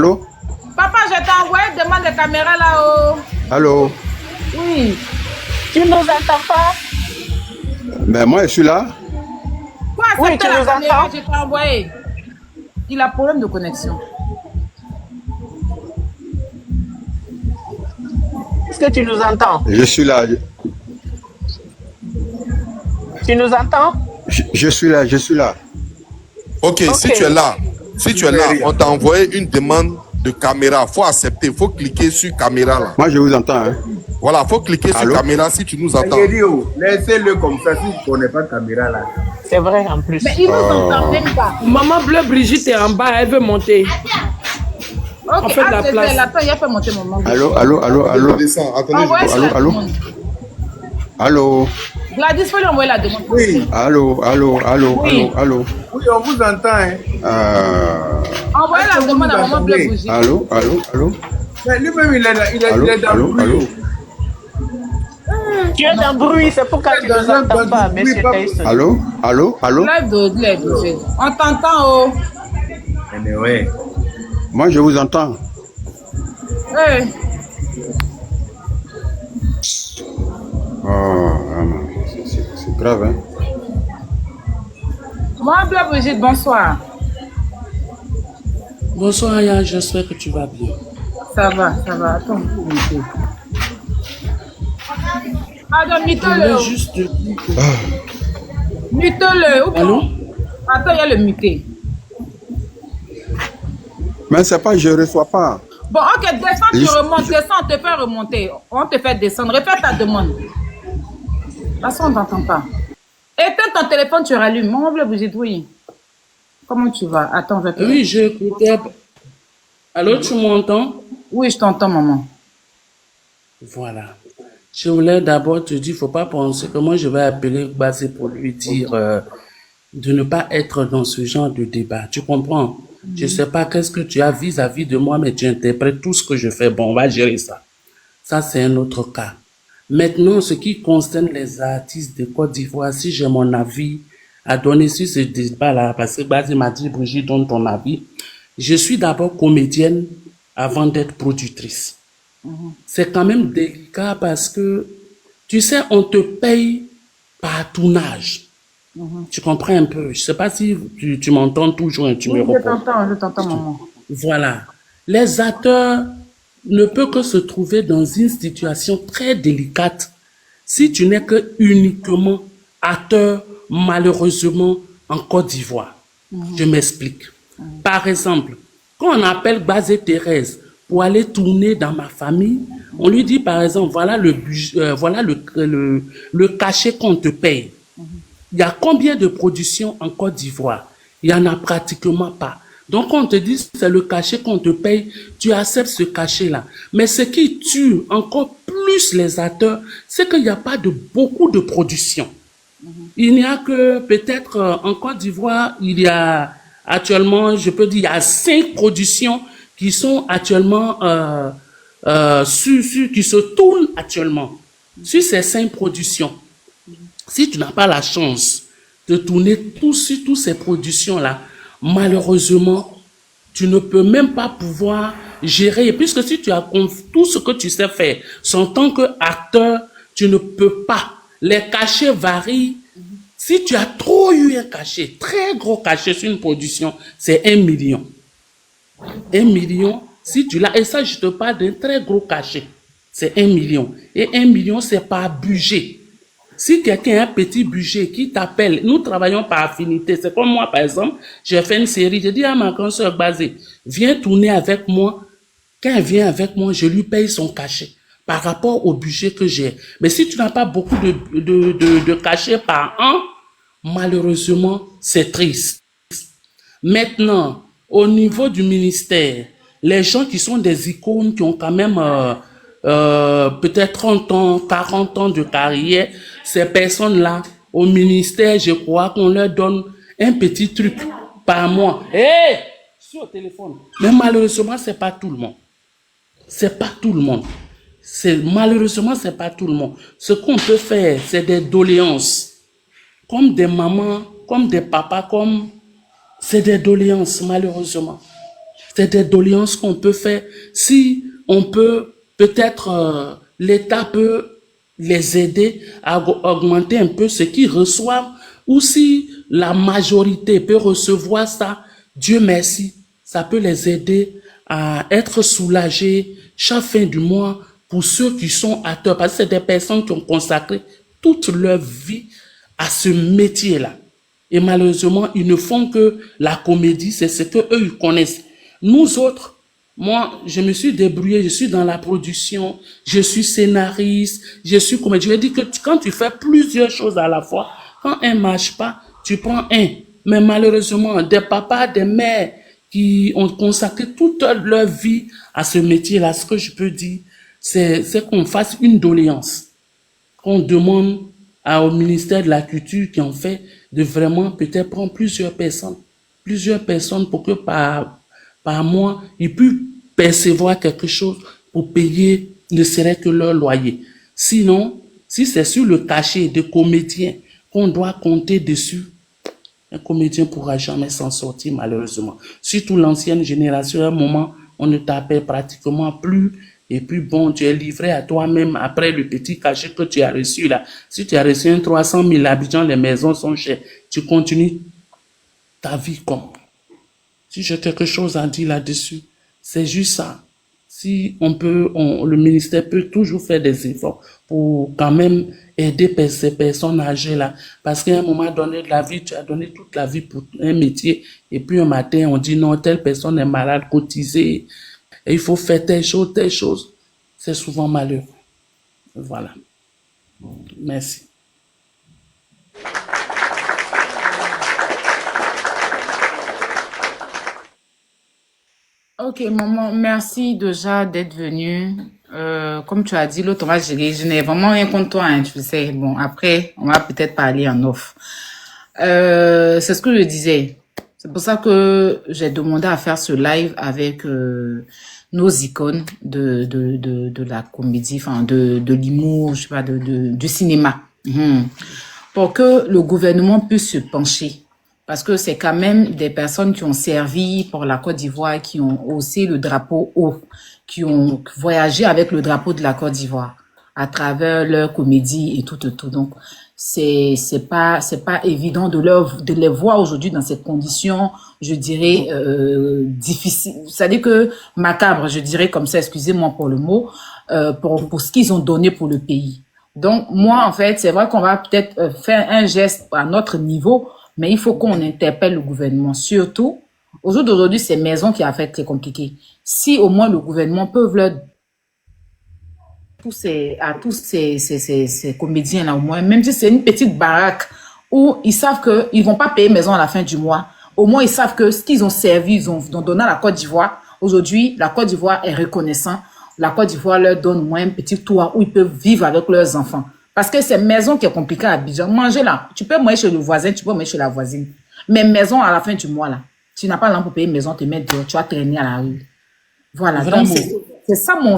Papa, je t'ai envoyé demande de caméra là-haut. Allô. Oui. Tu nous entends pas? Mais moi, je suis là. Faut accepter Oui, tu la nous caméra. entends? Je t'ai envoyé. Il a problème de connexion. Est-ce que tu nous entends? Je suis là. Tu nous entends? Je suis là. Ok, si tu es là, on t'a envoyé une demande de caméra. Faut accepter, faut cliquer sur caméra là. Moi, je vous entends. Hein. Voilà, faut cliquer sur caméra si tu nous entends. Laissez-le comme ça si tu ne connais pas caméra là. C'est vrai en plus. Mais il nous entend même pas. Maman Bleu Brigitte est en bas, elle veut monter. Ok, On fait de la place. Attends, il a fait monter mon maman. Allô. Descends, attendez. Envoyez sur la Allô. demande. Allô. Gladys, faut lui envoyer la demande. Oui. Allô. Oui. Oui, on vous entend. Hein. Envoyez la demande à maman Bleu Brigitte. Allô. Mais lui-même, il est dans le bruit. Tu es dans le bruit, c'est pourquoi tu ne nous entends pas, monsieur Tyson. Allô. Live de on t'entend, oh. Mais ouais. Moi, je vous entends. Hey. Oh, vraiment. C'est grave, hein. Maman Bleu Brigitte, bonsoir. Bonsoir, Aya, j'espère que tu vas bien. Ça va. Attends, Attends, Je mute-le. voulais juste te dire que... Mute-le. Ou bien- Allô? Attends, il y a le muté. Mais c'est pas, je ne reçois pas. Bon, ok, descends, tu remontes. Descends, on te fait remonter. On te fait descendre. Refais ta demande. De toute façon, on ne t'entend pas. Éteins ton téléphone, tu rallumes. Maman Bleu Brigitte, oui. Comment tu vas? Attends, je vais te... Oui, j'ai écouté. Allô, tu m'entends? Oui, je t'entends, maman. Voilà. Je voulais d'abord te dire, il ne faut pas penser que moi je vais appeler Basé pour lui dire de ne pas être dans ce genre de débat. Tu comprends? Je ne sais pas qu'est-ce que tu as vis-à-vis de moi, mais tu interprètes tout ce que je fais. Bon, on va gérer ça. Ça, c'est un autre cas. Maintenant, ce qui concerne les artistes de Côte d'Ivoire, si j'ai mon avis à donner sur ce débat-là, parce que Basé m'a dit, Brigitte, donne ton avis. Je suis d'abord comédienne avant d'être productrice. C'est quand même délicat parce que, tu sais, on te paye par tournage. Tu comprends un peu? Je ne sais pas si tu m'entends toujours et tu me Oui, reprends. je t'entends, maman. Voilà. Les acteurs ne peuvent que se trouver dans une situation très délicate si tu n'es que uniquement acteur, malheureusement, en Côte d'Ivoire. Je m'explique. Par exemple, quand on appelle Basé Thérèse pour aller tourner dans ma famille, on lui dit par exemple, voilà le cachet qu'on te paye. Il y a combien de productions en Côte d'Ivoire? Il n'y en a pratiquement pas. Donc, on te dit, c'est le cachet qu'on te paye, tu acceptes ce cachet-là. Mais ce qui tue encore plus les acteurs, c'est qu'il n'y a pas beaucoup de production. Il n'y a que peut-être en Côte d'Ivoire, il y a actuellement, je peux dire, il y a 5 productions qui sont actuellement qui se tournent actuellement. Sur ces 5 productions, si tu n'as pas la chance de tourner sur toutes ces productions-là, malheureusement, tu ne peux même pas pouvoir gérer, puisque si tu as tout ce que tu sais faire, en tant qu'acteur, tu ne peux pas. Les cachets varient. Si tu as trop eu un cachet, très gros cachet sur une production, c'est 1 million. 1 million, si tu l'as, et ça, je te parle d'un très gros cachet, c'est 1 million. Et 1 million, c'est par budget. Si quelqu'un a un petit budget qui t'appelle, nous travaillons par affinité. C'est comme moi, par exemple, j'ai fait une série, j'ai dit à ma grande sœur Basé, viens tourner avec moi. Quand elle vient avec moi, je lui paye son cachet par rapport au budget que j'ai. Mais si tu n'as pas beaucoup de cachets par an, malheureusement, c'est triste. Maintenant, au niveau du ministère, les gens qui sont des icônes, qui ont quand même peut-être 30 ans, 40 ans de carrière, ces personnes-là, au ministère, je crois qu'on leur donne un petit truc par mois. Hé! Sur le téléphone. Mais malheureusement, c'est pas tout le monde. C'est pas tout le monde. Malheureusement, c'est pas tout le monde. Ce qu'on peut faire, c'est des doléances. Comme des mamans, comme des papas, c'est des doléances, malheureusement. C'est des doléances qu'on peut faire. Si on peut, peut-être, l'État peut les aider à augmenter un peu ce qu'ils reçoivent, ou si la majorité peut recevoir ça, Dieu merci, ça peut les aider à être soulagés chaque fin du mois pour ceux qui sont acteurs, parce que c'est des personnes qui ont consacré toute leur vie à ce métier-là. Et malheureusement, ils ne font que la comédie, c'est ce que eux ils connaissent. Nous autres, moi, je me suis débrouillé, je suis dans la production, je suis scénariste, je suis comédien. Je dis que quand tu fais plusieurs choses à la fois, quand un ne marche pas, tu prends un. Mais malheureusement, des papas, des mères qui ont consacré toute leur vie à ce métier-là, ce que je peux dire, c'est qu'on fasse une doléance, qu'on demande au ministère de la Culture qui en fait de vraiment peut-être prendre plusieurs personnes pour que par mois, ils puissent percevoir quelque chose pour payer ne serait que leur loyer. Sinon, si c'est sur le cachet de comédiens qu'on doit compter dessus, un comédien ne pourra jamais s'en sortir malheureusement. Surtout l'ancienne génération, à un moment, on ne t'appelle pratiquement plus. Et puis bon, tu es livré à toi-même après le petit cachet que tu as reçu là. Si tu as reçu un 300 000 habitants, les maisons sont chères. Tu continues ta vie comme. Si j'ai quelque chose à dire là-dessus, c'est juste ça. Si le ministère peut toujours faire des efforts pour quand même aider ces personnes âgées là. Parce qu'à un moment donné de la vie, tu as donné toute la vie pour un métier. Et puis un matin, on dit non, telle personne est malade, cotisée. Et il faut faire telle chose. C'est souvent malheureux. Voilà. Merci. Ok, maman, merci déjà d'être venue. Comme tu as dit, l'autre va gérer. Je n'ai vraiment rien contre toi, hein, tu sais. Bon, après, on va peut-être parler en off. C'est ce que je disais. C'est pour ça que j'ai demandé à faire ce live avec nos icônes de la comédie, enfin de l'humour, je sais pas, du cinéma. Pour que le gouvernement puisse se pencher. Parce que c'est quand même des personnes qui ont servi pour la Côte d'Ivoire, qui ont haussé le drapeau haut, qui ont voyagé avec le drapeau de la Côte d'Ivoire à travers leur comédie et tout. Donc, c'est pas évident de les voir aujourd'hui dans ces conditions, je dirais, difficiles. C'est-à-dire que macabre, je dirais comme ça, excusez-moi pour le mot, pour ce qu'ils ont donné pour le pays. Donc, moi, en fait, c'est vrai qu'on va peut-être faire un geste à notre niveau, mais il faut qu'on interpelle le gouvernement. Surtout, au jour d'aujourd'hui, c'est Maison qui a fait très compliqué. Si au moins le gouvernement peut leur à tous ces comédiens-là, au moins, même si c'est une petite baraque où ils savent qu'ils vont pas payer Maison à la fin du mois, au moins ils savent que ce qu'ils ont servi, ils ont donné à la Côte d'Ivoire. Aujourd'hui, la Côte d'Ivoire est reconnaissant. La Côte d'Ivoire leur donne au moins un petit toit où ils peuvent vivre avec leurs enfants. Parce que c'est maison qui est compliquée à Abidjan. Manger là, tu peux manger chez le voisin, tu peux manger chez la voisine. Mais maison à la fin du mois là, tu n'as pas l'argent pour payer une maison, te mettre dehors, tu vas traîner à la rue. Voilà, Vraiment. donc c'est ça mon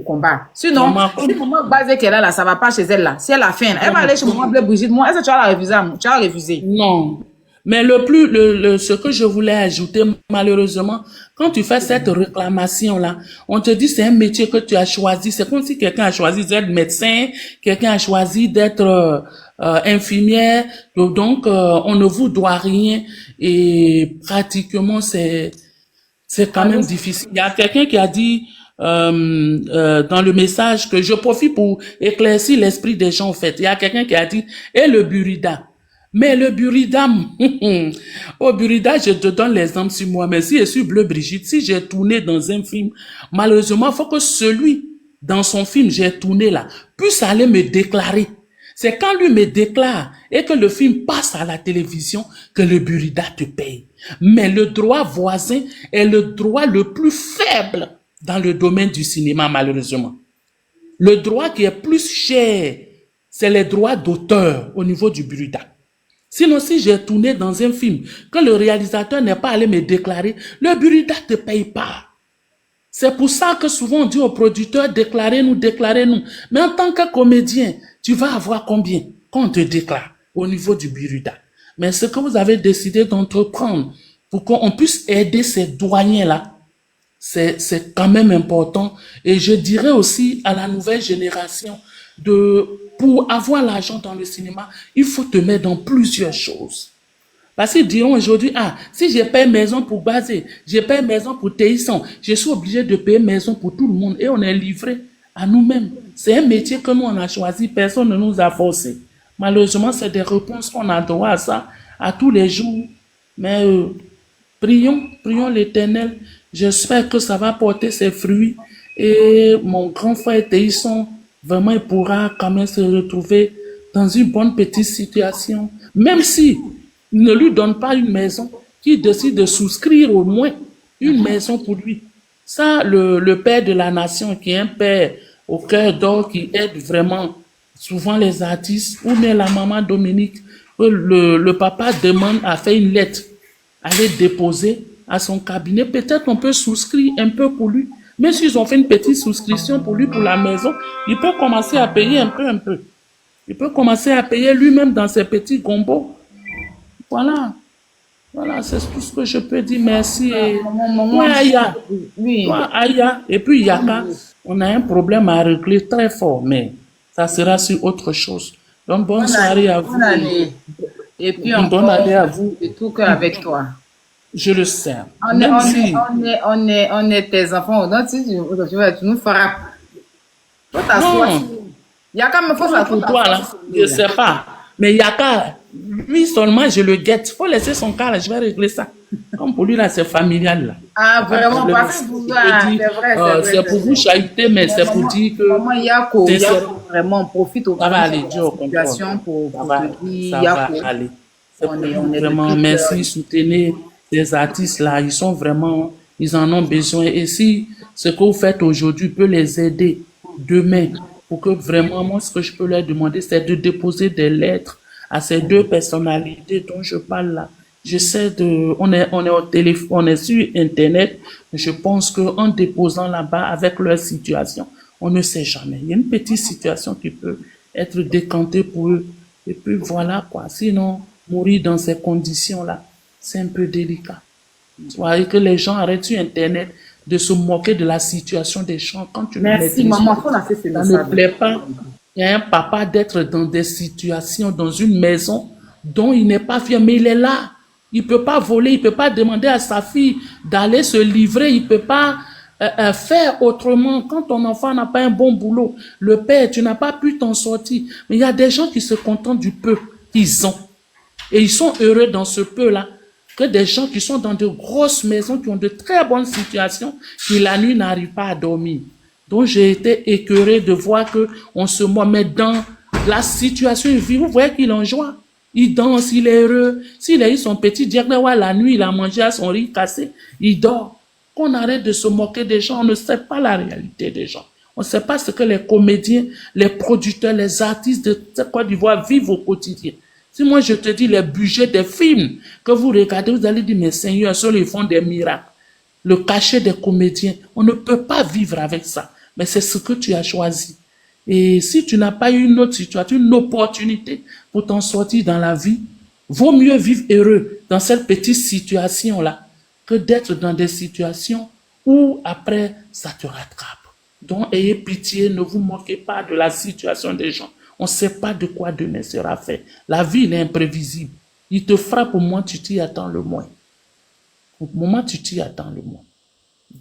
combat. Sinon, si maman Basé qu'elle est là, ça va pas chez elle là. Si elle a faim, elle va aller chez maman Bleu Brigitte. Moi, est-ce que tu vas la refuser? Tu vas refuser. Non. Mais ce que je voulais ajouter, malheureusement, quand tu fais cette réclamation-là, on te dit c'est un métier que tu as choisi. C'est comme si quelqu'un a choisi d'être médecin, quelqu'un a choisi d'être infirmière. Donc, on ne vous doit rien. Et pratiquement, c'est quand même difficile. Il y a quelqu'un qui a dit dans le message que je profite pour éclaircir l'esprit des gens, en fait. Il y a quelqu'un qui a dit, et le burida. Mais le burida, au burida, je te donne l'exemple sur moi. Mais si je suis Bleu Brigitte, si j'ai tourné dans un film, malheureusement, il faut que celui dans son film, j'ai tourné là, puisse aller me déclarer. C'est quand lui me déclare et que le film passe à la télévision que le burida te paye. Mais le droit voisin est le droit le plus faible dans le domaine du cinéma, malheureusement. Le droit qui est plus cher, c'est les droits d'auteur au niveau du burida. Sinon, si j'ai tourné dans un film, que le réalisateur n'est pas allé me déclarer, le burida ne te paye pas. C'est pour ça que souvent on dit aux producteurs, déclarez-nous. Mais en tant que comédien, tu vas avoir combien quand on te déclare au niveau du burida? Mais ce que vous avez décidé d'entreprendre pour qu'on puisse aider ces douaniers-là, c'est quand même important. Et je dirais aussi à la nouvelle génération, pour avoir l'argent dans le cinéma, il faut te mettre dans plusieurs choses. Parce qu'ils diront aujourd'hui, si je paye maison pour Basé, je paye maison pour Téisson, je suis obligé de payer maison pour tout le monde et on est livré à nous-mêmes. C'est un métier que nous on a choisi, personne ne nous a forcé. Malheureusement, c'est des réponses qu'on a droit à ça, à tous les jours. Mais prions l'Éternel. J'espère que ça va porter ses fruits. Et mon grand frère Téisson, vraiment, il pourra quand même se retrouver dans une bonne petite situation. Même si il ne lui donne pas une maison, qu'il décide de souscrire au moins une maison pour lui. Ça, le père de la nation, qui est un père au cœur d'or, qui aide vraiment souvent les artistes, ou bien la maman Dominique, le papa demande à faire une lettre, à les déposer à son cabinet. Peut-être on peut souscrire un peu pour lui. Mais s'ils ont fait une petite souscription pour lui, pour la maison, il peut commencer à payer un peu. Il peut commencer à payer lui-même dans ses petits gombos. Voilà, c'est tout ce que je peux dire. Merci. Aya. Et puis Yaka, on a un problème à régler très fort, mais ça sera sur autre chose. Donc, bonne soirée à vous. Bonne année. Et puis bonne année à vous. Et tout cœur avec toi. Je le sais. On est tes enfants. Donc, si tu nous feras. Non. Yaka me faut ça pour toi, là. Je sais pas. Mais Yaka, lui seulement, je le guette. Il faut laisser son cas, là. Je vais régler ça. Comme pour lui, là, c'est familial, là. Ah, vraiment, parce que c'est vrai. C'est pour vous chahuter, mais c'est pour dire que. Maman Yako, vraiment, on profite au ça va aller, situation pour te dire Yako. Ça va aller. On est vraiment, merci, soutenez ces artistes-là. Ils sont vraiment, ils en ont besoin. Et si ce que vous faites aujourd'hui peut les aider demain, pour que vraiment, moi, ce que je peux leur demander, c'est de déposer des lettres à ces deux personnalités dont je parle là. On est au téléphone, on est sur Internet. Je pense qu'en déposant là-bas avec leur situation, on ne sait jamais. Il y a une petite situation qui peut être décantée pour eux. Et puis voilà, quoi. Sinon, mourir dans ces conditions-là, c'est un peu délicat. Vous voyez que les gens arrêtent sur Internet de se moquer de la situation des gens. Quand tu merci, maman, on a fait ce ça ne plaît pas. Il y a un papa d'être dans des situations, dans une maison dont il n'est pas fier, mais il est là. Il peut pas voler, il peut pas demander à sa fille d'aller se livrer, il peut pas faire autrement. Quand ton enfant n'a pas un bon boulot, le père, tu n'as pas pu t'en sortir. Mais il y a des gens qui se contentent du peu qu'ils ont. Et ils sont heureux dans ce peu-là. Que des gens qui sont dans de grosses maisons, qui ont de très bonnes situations, qui la nuit n'arrivent pas à dormir. Donc j'ai été écœuré de voir que on se met dans la situation, il vit, vous voyez qu'il en joie. Il danse, il est heureux. S'il a eu son petit diable, la nuit, il a mangé à son riz cassé, il dort. Qu'on arrête de se moquer des gens, on ne sait pas la réalité des gens. On ne sait pas ce que les comédiens, les producteurs, les artistes de Côte d'Ivoire vivent au quotidien. Si moi je te dis les budgets des films que vous regardez, vous allez dire, mais Seigneur, seuls ils font des miracles. Le cachet des comédiens, on ne peut pas vivre avec ça. Mais c'est ce que tu as choisi. Et si tu n'as pas eu une autre situation, une opportunité pour t'en sortir dans la vie, vaut mieux vivre heureux dans cette petite situation-là que d'être dans des situations où après ça te rattrape. Donc ayez pitié, ne vous moquez pas de la situation des gens. On ne sait pas de quoi demain sera fait. La vie est imprévisible. Il te frappe au moment où tu t'y attends le moins. Au moment où tu t'y attends le moins.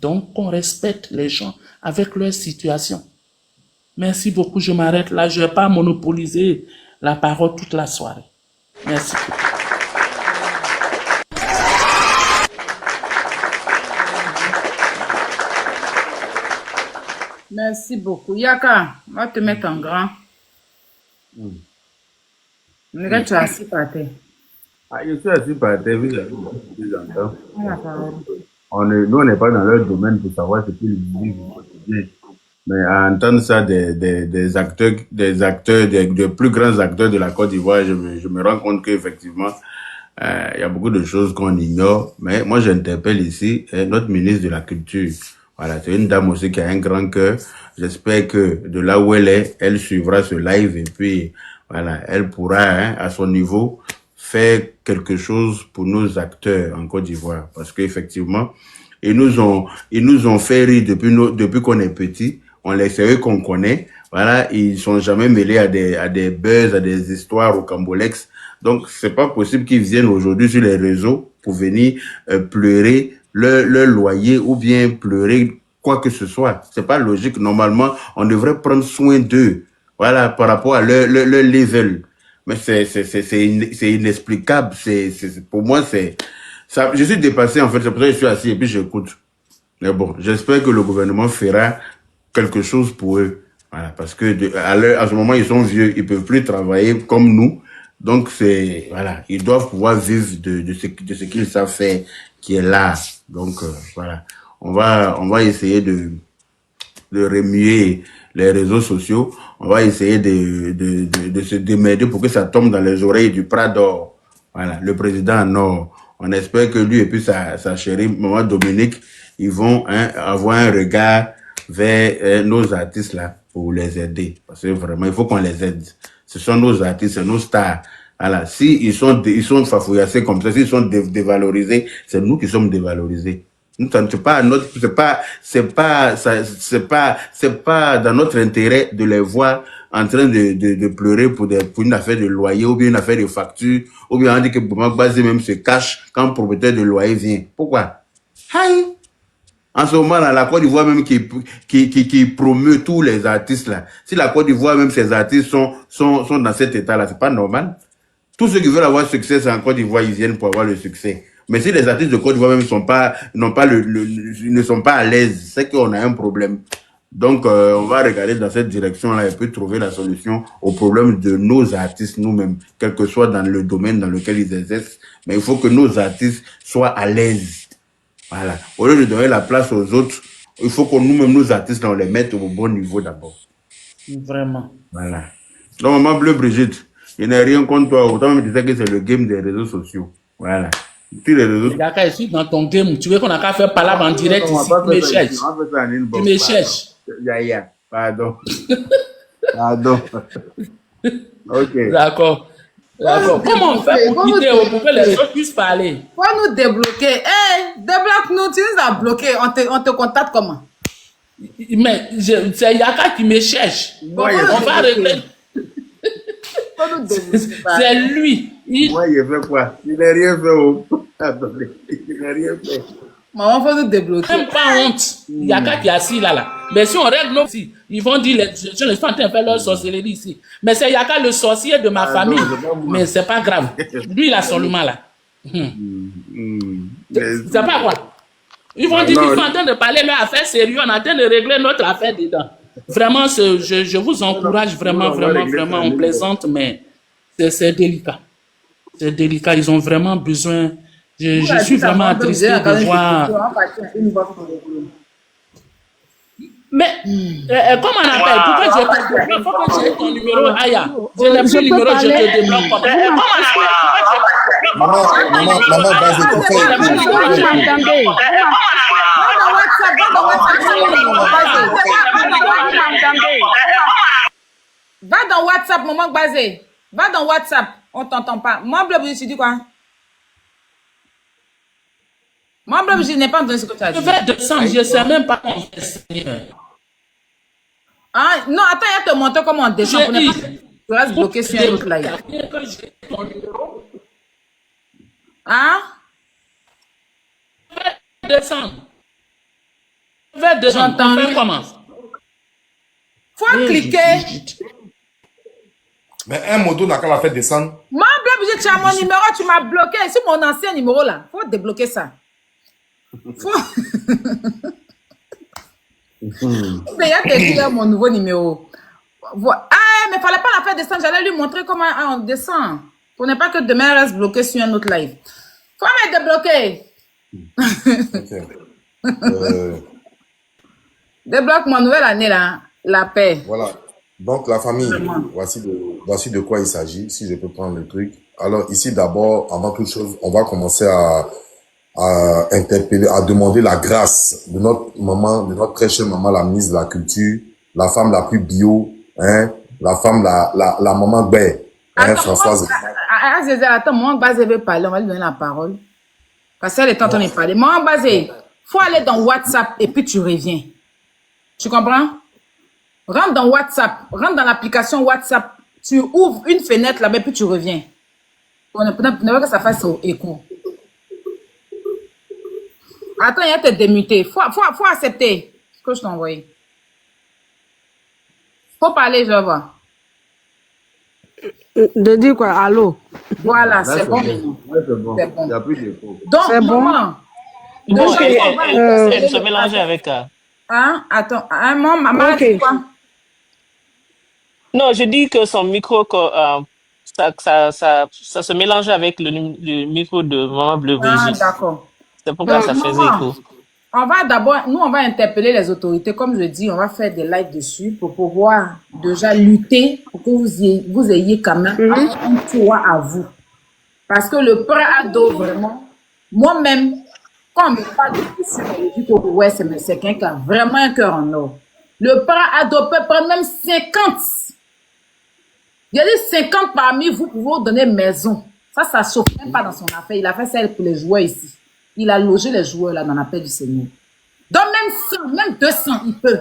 Donc on respecte les gens avec leur situation. Merci beaucoup, je m'arrête là. Je ne vais pas monopoliser la parole toute la soirée. Merci. Merci beaucoup. Yaka, on va te mettre en grand. Regarde, tu es assis par terre. Je suis assis par terre, vous avez des enfants. Prends la parole. Nous, on n'est pas dans leur domaine pour savoir ce qu'ils vivent au quotidien. Mais à entendre ça des acteurs, des plus grands acteurs de la Côte d'Ivoire, je me rends compte qu'effectivement, il y a beaucoup de choses qu'on ignore. Mais moi, j'interpelle ici notre ministre de la Culture. Voilà, c'est une dame aussi qui a un grand cœur. J'espère que de là où elle suivra ce live et puis, voilà, elle pourra, à son niveau, faire quelque chose pour nos acteurs en Côte d'Ivoire. Parce qu'effectivement, ils nous ont fait rire depuis qu'on est petits. On les sait qu'on connaît. Voilà, ils sont jamais mêlés à des buzz, à des histoires au Cambolex. Donc, c'est pas possible qu'ils viennent aujourd'hui sur les réseaux pour venir pleurer leur loyer ou bien pleurer quoi que ce soit. C'est pas logique. Normalement, on devrait prendre soin d'eux. Voilà, par rapport à leur level. Mais c'est inexplicable. Pour moi, ça. Je suis dépassé, en fait. C'est pour ça que je suis assis et puis j'écoute. Mais bon, j'espère que le gouvernement fera quelque chose pour eux. Voilà, parce que à ce moment, ils sont vieux, ils peuvent plus travailler comme nous. Donc, voilà, ils doivent pouvoir vivre de ce qu'ils savent faire, qui est là. Donc, voilà. On va essayer de remuer les réseaux sociaux. On va essayer de se démerder pour que ça tombe dans les oreilles du Prador. Voilà, le président en or. On espère que lui et puis sa chérie, maman Dominique, ils vont avoir un regard vers nos artistes là pour les aider. Parce que vraiment, il faut qu'on les aide. Ce sont nos artistes, c'est nos stars. Voilà, si ils sont fafouillassés comme ça, s'ils sont dévalorisés, c'est nous qui sommes dévalorisés. C'est pas dans notre intérêt de les voir en train de pleurer pour une affaire de loyer ou bien une affaire de facture, ou bien on dit que Boumagbazi même se cache quand le propriétaire de loyer vient. Pourquoi? Hi! En ce moment, là, la Côte d'Ivoire même qui promeut tous les artistes là. Si la Côte d'Ivoire même ces artistes sont dans cet état-là, c'est pas normal. Tous ceux qui veulent avoir succès en Côte d'Ivoire, ils viennent pour avoir le succès. Mais si les artistes de Côte d'Ivoire même ne sont pas à l'aise, c'est qu'on a un problème. Donc, on va regarder dans cette direction-là et puis trouver la solution au problème de nos artistes nous-mêmes, quel que soit dans le domaine dans lequel ils exercent. Mais il faut que nos artistes soient à l'aise. Voilà. Au lieu de donner la place aux autres, il faut que nous-mêmes, nos artistes, on les mette au bon niveau d'abord. Vraiment. Voilà. Donc, maman Bleu Brigitte, je n'ai rien contre toi. Autant me disais que c'est le game des réseaux sociaux. Voilà. Tous les réseaux sociaux. D'accord, ici dans ton game, tu veux qu'on a qu'à faire palabre en direct ici, tu me cherches. Tu me cherches. Pardon. Pardon. Ok. D'accord. D'accord. Comment on fait pour quitter pour que les autres puissent parler? Faut nous débloquer. Débloque-nous, tu nous as bloqués. On te contacte comment? Mais c'est Yaka qui me cherche. Bon, on va régler. C'est lui. Moi, il fait quoi? Il n'a rien fait. Attendez, il n'a rien fait. Maman, faut nous débloquer. Même pas honte. Yaka qui est assis là. Mais si on règle nos filles, ils vont dire les gens sont en train de faire leur sorcellerie ici. Mais c'est Yaka le sorcier de ma famille. Mais c'est pas grave. Lui, il a seulement là. C'est pas quoi. Ils vont dire qu'ils sont en train de parler leur affaire sérieux. On est en train de régler notre affaire dedans. Vraiment, je vous encourage vraiment, on plaisante, mais c'est délicat. C'est délicat. Ils ont vraiment besoin. Je suis vraiment attristé de voir. Mais comment on appelle? Pourquoi je te débloque? Il faut que j'ai ton numéro, Aya. Je n'ai plus le numéro, je te débloque. Comment on appelle? Maman, vas-y, tu fais. Va dans WhatsApp, maman Basé. Va dans WhatsApp. On t'entend pas. Moi, Bleu, tu dis quoi? Moi, Bleu, je n'ai pas entendu ce que tu as dit. Je vais descendre, je ne sais même pas comment on fait. Ah, non, attends, il va te montrer comment on descend. Tu restes bloqué sur un autre live. Hein? Je vais descendre. Je vais descendre. On fait comment? Faut cliquer. Mais un moto n'a qu'à la faire descendre. Moi, Bleu, tu as mon numéro, tu m'as bloqué. C'est mon ancien numéro là. Faut débloquer ça. Faut. Mais il y a quelqu'un mon nouveau numéro. Ah, mais il fallait pas la faire descendre. J'allais lui montrer comment on descend. Pour ne pas que demain elle reste bloqué sur un autre live. Faut me débloquer. Débloque mon nouvelle année là. La paix. Voilà. Donc la famille, voici de quoi il s'agit. Si je peux prendre le truc. Alors ici d'abord, avant toute chose, on va commencer à interpeller, à demander la grâce de notre maman, de notre très chère maman, la ministre de la Culture, la femme la plus bio, hein, la femme, la maman Bé, hein, Françoise. Attends, maman Basé veut parler, on va lui donner la parole. Parce qu'elle est en train de parler. Maman Basé, faut aller dans WhatsApp et puis tu reviens. Tu comprends? Rentre dans WhatsApp, rentre dans l'application WhatsApp, tu ouvres une fenêtre là-bas et puis tu reviens. On ne veut que ça fasse écho. Attends, il y a te démuter. Faut accepter ce que je t'ai envoyé. Faut parler, je vois. De dire quoi? Allô? Voilà, c'est bon. Ouais, c'est bon. C'est bon. Il n'y a plus d'écho. Donc, C'est bon. maman. Elle se mélangeait avec... Hein? Attends, maman, Ok. quoi? Non, je dis que son micro, ça se mélangeait avec le micro de Maman Bleu Ah, Brigitte. d'accord. C'est pourquoi ça faisait écho. On va d'abord, nous, on va interpeller les autorités. Comme je dis, on va faire des lives dessus pour pouvoir déjà lutter pour que vous ayez quand même un toit à vous. Parce que le prêt à dos, vraiment, moi-même, quand on me parle de ceci, je dis que ouais, c'est quelqu'un qui a vraiment un cœur en or. Le prêt à dos peut prendre même 50. Il y a des 50 parmi vous pour vous donner maison. Ça ne chauffe même pas dans son affaire. Il a fait ça pour les joueurs ici. Il a logé les joueurs là dans la paix du Seigneur. Donc même 100, même 200, il peut.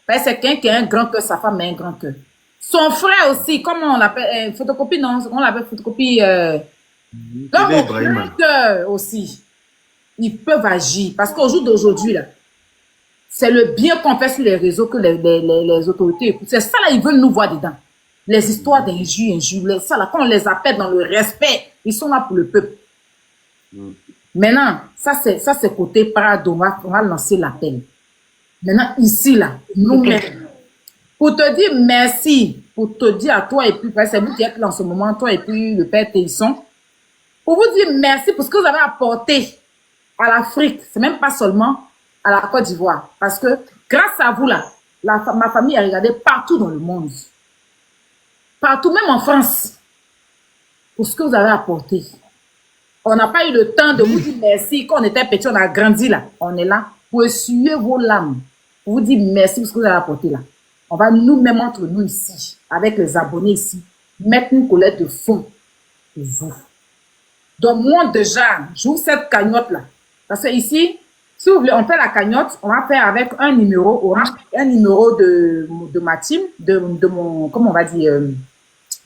Parce que c'est quelqu'un qui a un grand cœur, sa femme a un grand cœur. Son frère aussi, comment on l'appelle, photocopie, non, on l'appelle photocopie, donc au grand cœur aussi. Ils peuvent agir. Parce qu'au jour d'aujourd'hui, là, c'est le bien qu'on fait sur les réseaux que les autorités écoutent. C'est ça là, ils veulent nous voir dedans. Les histoires d'injures, ça là, quand on les appelle dans le respect, ils sont là pour le peuple. Maintenant, ça c'est côté parado, on va lancer l'appel. Maintenant, ici, là, nous-mêmes, pour te dire merci, pour te dire à toi et puis, c'est vous qui êtes là en ce moment, toi et puis le père Télisson, pour vous dire merci pour ce que vous avez apporté à l'Afrique, c'est même pas seulement à la Côte d'Ivoire, parce que grâce à vous, là, ma famille a regardé partout dans le monde, partout, même en France, pour ce que vous avez apporté. On n'a pas eu le temps de vous dire merci. Quand on était petit, on a grandi là. On est là pour essuyer vos larmes. Pour vous dire merci pour ce que vous avez apporté là. On va nous-mêmes entre nous ici, avec les abonnés ici, mettre une collecte de fonds pour vous. Donc moi déjà, j'ouvre cette cagnotte là. Parce que ici, si vous voulez, on fait la cagnotte, on va faire avec un numéro de ma team, de mon, comment on va dire,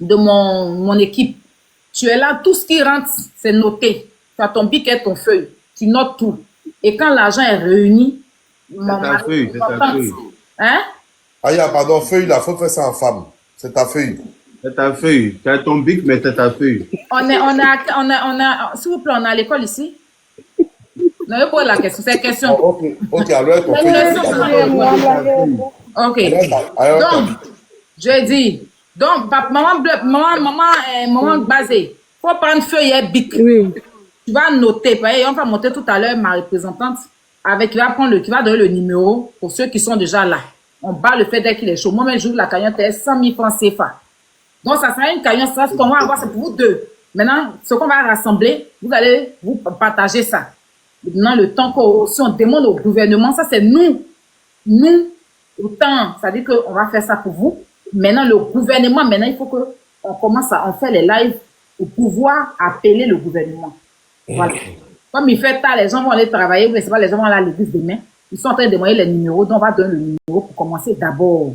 de mon équipe. Tu es là, tout ce qui rentre, c'est noté. Tu as ton bic et ton feuille. Tu notes tout. Et quand l'argent est réuni, c'est ta feuille. Hein? Aya, pardon, feuille là, faut faire ça en femme. C'est ta feuille. C'est ta feuille. Tu as ton bic, mais c'est ta feuille. On a, s'il vous plaît, on est à l'école ici. Non, je pose la question, c'est la question. Ok, alors ton feuille. Ok. Donc, je dis, donc, maman Basé, faut prendre feuille et bic. Oui. Tu vas noter. On va monter tout à l'heure ma représentante. qui va donner le numéro pour ceux qui sont déjà là. On bat le fait dès qu'il est chaud. Moi-même, j'ouvre la cagnotte, c'est 100 000 francs CFA. Donc, ça sera une cagnotte, ça, ce qu'on va avoir, c'est pour vous deux. Maintenant, ce qu'on va rassembler, vous allez vous partager ça. Maintenant, le temps si on demande au gouvernement, ça, c'est nous, autant, ça veut dire qu'on va faire ça pour vous. Maintenant, le gouvernement, il faut qu'on commence à faire les lives pour pouvoir appeler le gouvernement. Voilà. Comme il fait tard, les gens vont aller travailler, mais c'est pas les gens vont aller à l'église demain. Ils sont en train de demander les numéros, donc on va donner le numéro pour commencer d'abord.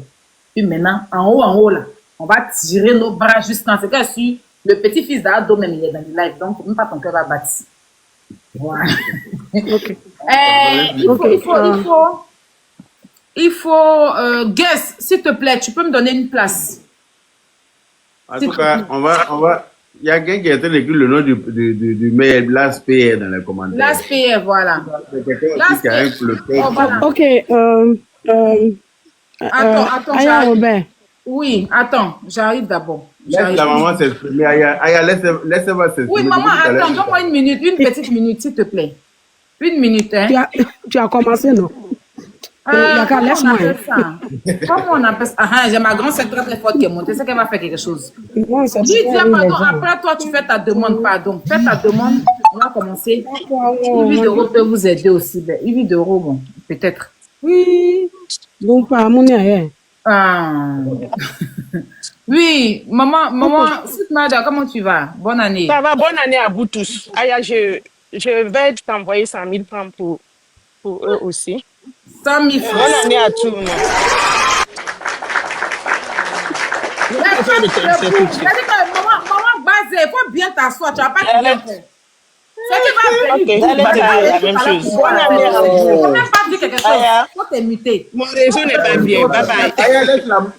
Puis maintenant, en haut, là, on va tirer nos bras jusqu'en ce cas sur le petit-fils d'Ado, même il est dans le live, donc même pas ton cœur va battre. Voilà. Ok. Il faut Guess, s'il te plaît, tu peux me donner une place. En tout cas, on va. Il y a quelqu'un qui a écrit le nom du mail Blas PR dans les commentaires. Blas PR, voilà. Ok. Attends, Aya Robert. Oui, attends, j'arrive d'abord. Laisse la maman s'exprimer. Aya, laisse-moi s'exprimer. Oui, maman, attends, donne-moi une minute, une petite minute, s'il te plaît. Une minute, hein. Tu as commencé, non? Laisse-moi. Comment on appelle ça? J'ai ma grande sœur très forte qui est montée. C'est qu'elle va faire quelque chose. Non, ça dis pardon. Après, toi, tu fais ta demande. Pardon. Fais ta demande. On va commencer. 8 euros peut vous aider aussi. 8 euros, bon, peut-être. Oui. Donc, pas mon aïe. Oui, maman, Sutmada, comment tu vas? Bonne année. Ça va, bonne année à vous tous. Aya, je vais t'envoyer 100 000 francs pour eux aussi. 100 000 francs. Bonne année à tout le monde. Maman, basé, il faut bien t'asseoir, tu n'as pas de bien fait. Ok, elle est la même chose. Bonne année à vous. Il ne faut même pas dire quelque chose. Il faut te muter. Mon réseau n'est pas bien. Bye bye.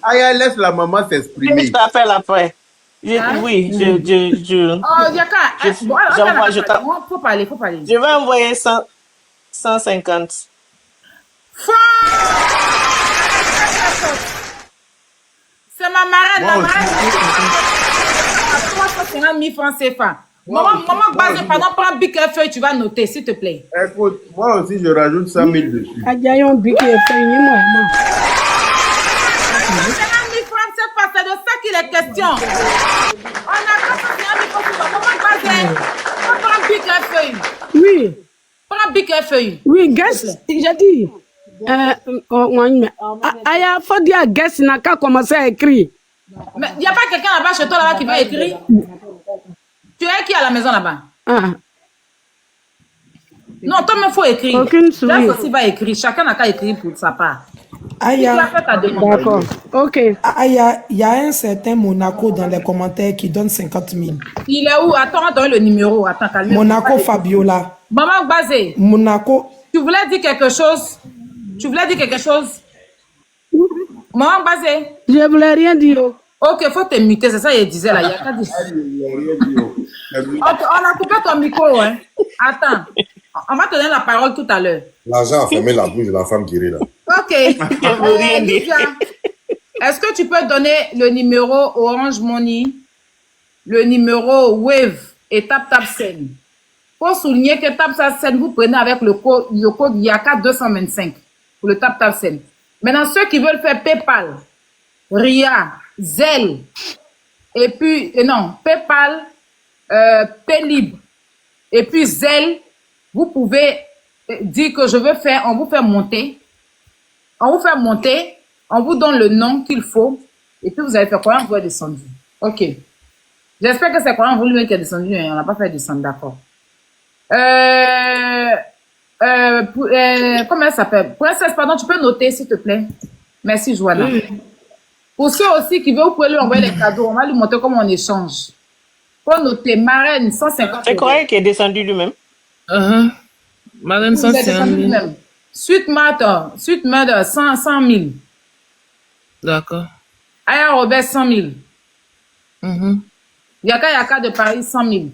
Aya, laisse la maman s'exprimer. Je t'appelle après. Oui, Oh, Yaka, faut parler. Je vais envoyer 150. C'est ma marraine, 350 000 francs CFA. Maman, base, pardon, prends un bic et feuille, tu vas noter, s'il te plaît. Écoute, moi aussi, je rajoute 100 000 dessus. Adjayon bic et feuille, moi. 150 000 francs CFA, c'est de ça qu'il est question. On a 450 000 francs CFA. Maman, base, prends un bic et feuille. Oui. Prends un bic et feuille. Oui, Guess, j'ai dit. Aya, faut dire à Guess, n'a qu'à commencer à écrire. Mais il n'y a pas quelqu'un là-bas chez toi là-bas qui va écrire? Tu es qui à la maison là-bas? Non, toi, il faut écrire. Aucune souris. Là aussi va écrire. Chacun n'a qu'à écrire pour sa part. Aya. Tu as fait ta demande. D'accord. Ok. Aya, il y a un certain Monaco dans les commentaires qui donne 50 000. Il est où? Attends, on donne le numéro. Attends, calme. Monaco Fabiola. Maman Basé. Monaco. Tu voulais dire quelque chose? Maman Basé. Je voulais rien dire. Ok, faut te muter, c'est ça qu'il disait là. Il y a qu'à dire. Ok, on a coupé ton micro, hein. Attends. On va te donner la parole tout à l'heure. L'argent a fermé la bouche de la femme qui rit là. Ok. Lydia, est-ce que tu peux donner le numéro Orange Money, le numéro Wave et TapTapSend? Faut souligner que TapTapSend, vous prenez avec le code YAKA 225 pour le TapTapSend. Maintenant, ceux qui veulent faire PayPal, RIA, Zelle, et puis, PayPal, Paylib, et puis Zelle, vous pouvez dire que je veux faire, on vous fait monter, on vous donne le nom qu'il faut, et puis vous allez faire quoi? On vous est descendu. Ok. J'espère que c'est quoi? On vous lui qui est descendu, on n'a pas fait descendre, d'accord. Comment elle s'appelle? Princesse, pardon, tu peux noter, s'il te plaît? Merci, Joanna. Pour ceux aussi qui veulent, vous pouvez lui envoyer les cadeaux. On va lui montrer comment on échange. Faut noter Marraine, 150 C'est correct qu'il est descendu lui-même. Marraine, 150 000. Suite Mata, 100 000. D'accord. Aya Robert, 100 000. Yaka de Paris, 100 000.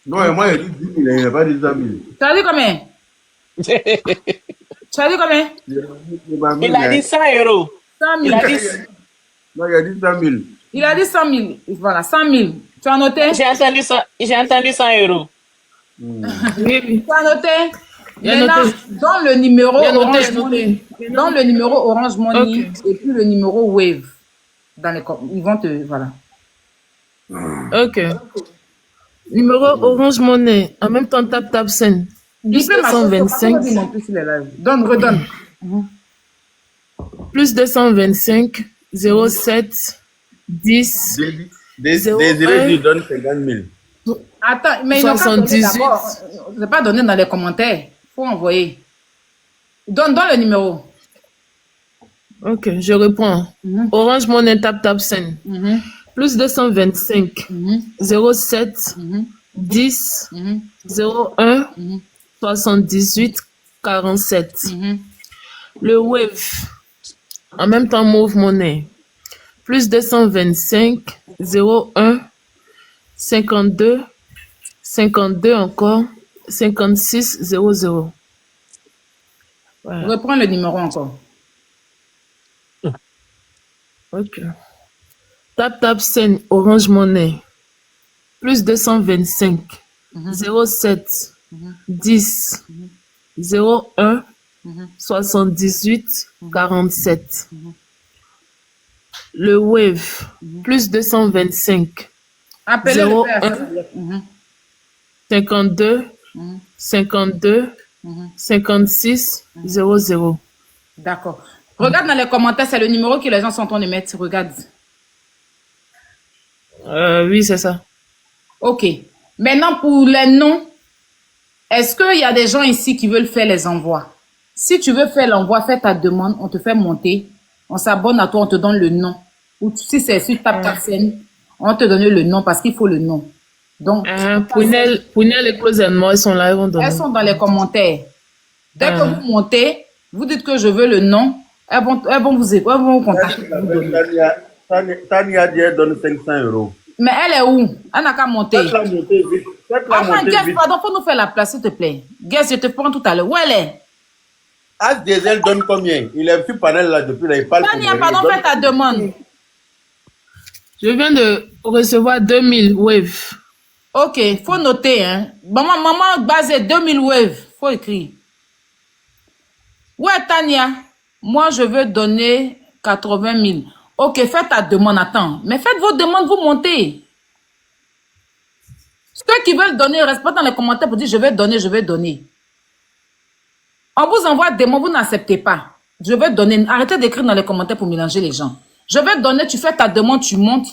Non, moi, il a dit 10 000, il n'a pas dit 100 000. Tu as dit combien? Il a dit 100 euros. 100 000. Il a dit... Non, il a dit 100 000. Il a dit 100 000. Voilà, 100 000. Tu as noté? J'ai entendu 100 euros. Tu as noté? Bien Maintenant, noté. dans le numéro Bien noté, Orange Money, dans le numéro Orange Money et puis le numéro Wave, ils vont te, voilà. Ok. Numéro Orange Money. En même temps, tap Send. Il Plus peut marcher, 225. non plus sur les lives. Donne, redonne. Plus 225. 07. 10. Désiré lui donne 50 000. Attends, mais ils n'ont pas donné 78. d'abord. Je n'ai pas donné dans les commentaires. Il faut envoyer. Donne le numéro. Ok, je reprends. Orange Money tap Send. Plus 225. 07. 10. 01. 78. 47. Le Wave. En même temps, Move Money. Plus 225. 01. 52. 52 encore. 56. 00. Voilà. Reprends le numéro encore. Ok. Tap Send Orange Money. Plus 225. 07. 10. 01. 78. 47. Le Wave. Plus 225. Appelez le père. 01. 52. 52. 56. 00. D'accord. Regarde dans les commentaires, c'est le numéro que les gens sont en train de mettre. Regarde. Oui, c'est ça. Ok. Maintenant, pour les noms, est-ce qu'il y a des gens ici qui veulent faire les envois? Si tu veux faire l'envoi, fais ta demande, on te fait monter, on s'abonne à toi, on te donne le nom. Ou si c'est sur TapTapSend, on te donne le nom parce qu'il faut le nom. Donc, Pounel et Closenmo, ils sont là, ils vont donner. Elles sont dans les commentaires. Dès que vous montez, vous dites que je veux le nom, elles vont vous contacter. Tania Dier donne 500 euros. Mais elle est où? Elle n'a qu'à monter. Faites-la monter vite. Enfin, Guess, pardon, faut nous faire la place, s'il te plaît. Guess, je te prends tout à l'heure. Où elle est? As Diesel donne combien? Il est sur panel là depuis là, il parle. Tania, pardon, fais ta demande. Je viens de recevoir 2000 Wave. Ok, faut noter, hein. Maman basée 2000 Wave. Faut écrire. Ouais, Tania. Moi, je veux donner 80 000. Ok, faites ta demande, attends. Mais faites vos demandes, vous montez. Ceux qui veulent donner, restez pas dans les commentaires pour dire je vais donner, je vais donner. On vous envoie des mots, vous n'acceptez pas. Je vais donner. Arrêtez d'écrire dans les commentaires pour mélanger les gens. Je vais donner, tu fais ta demande, tu montes.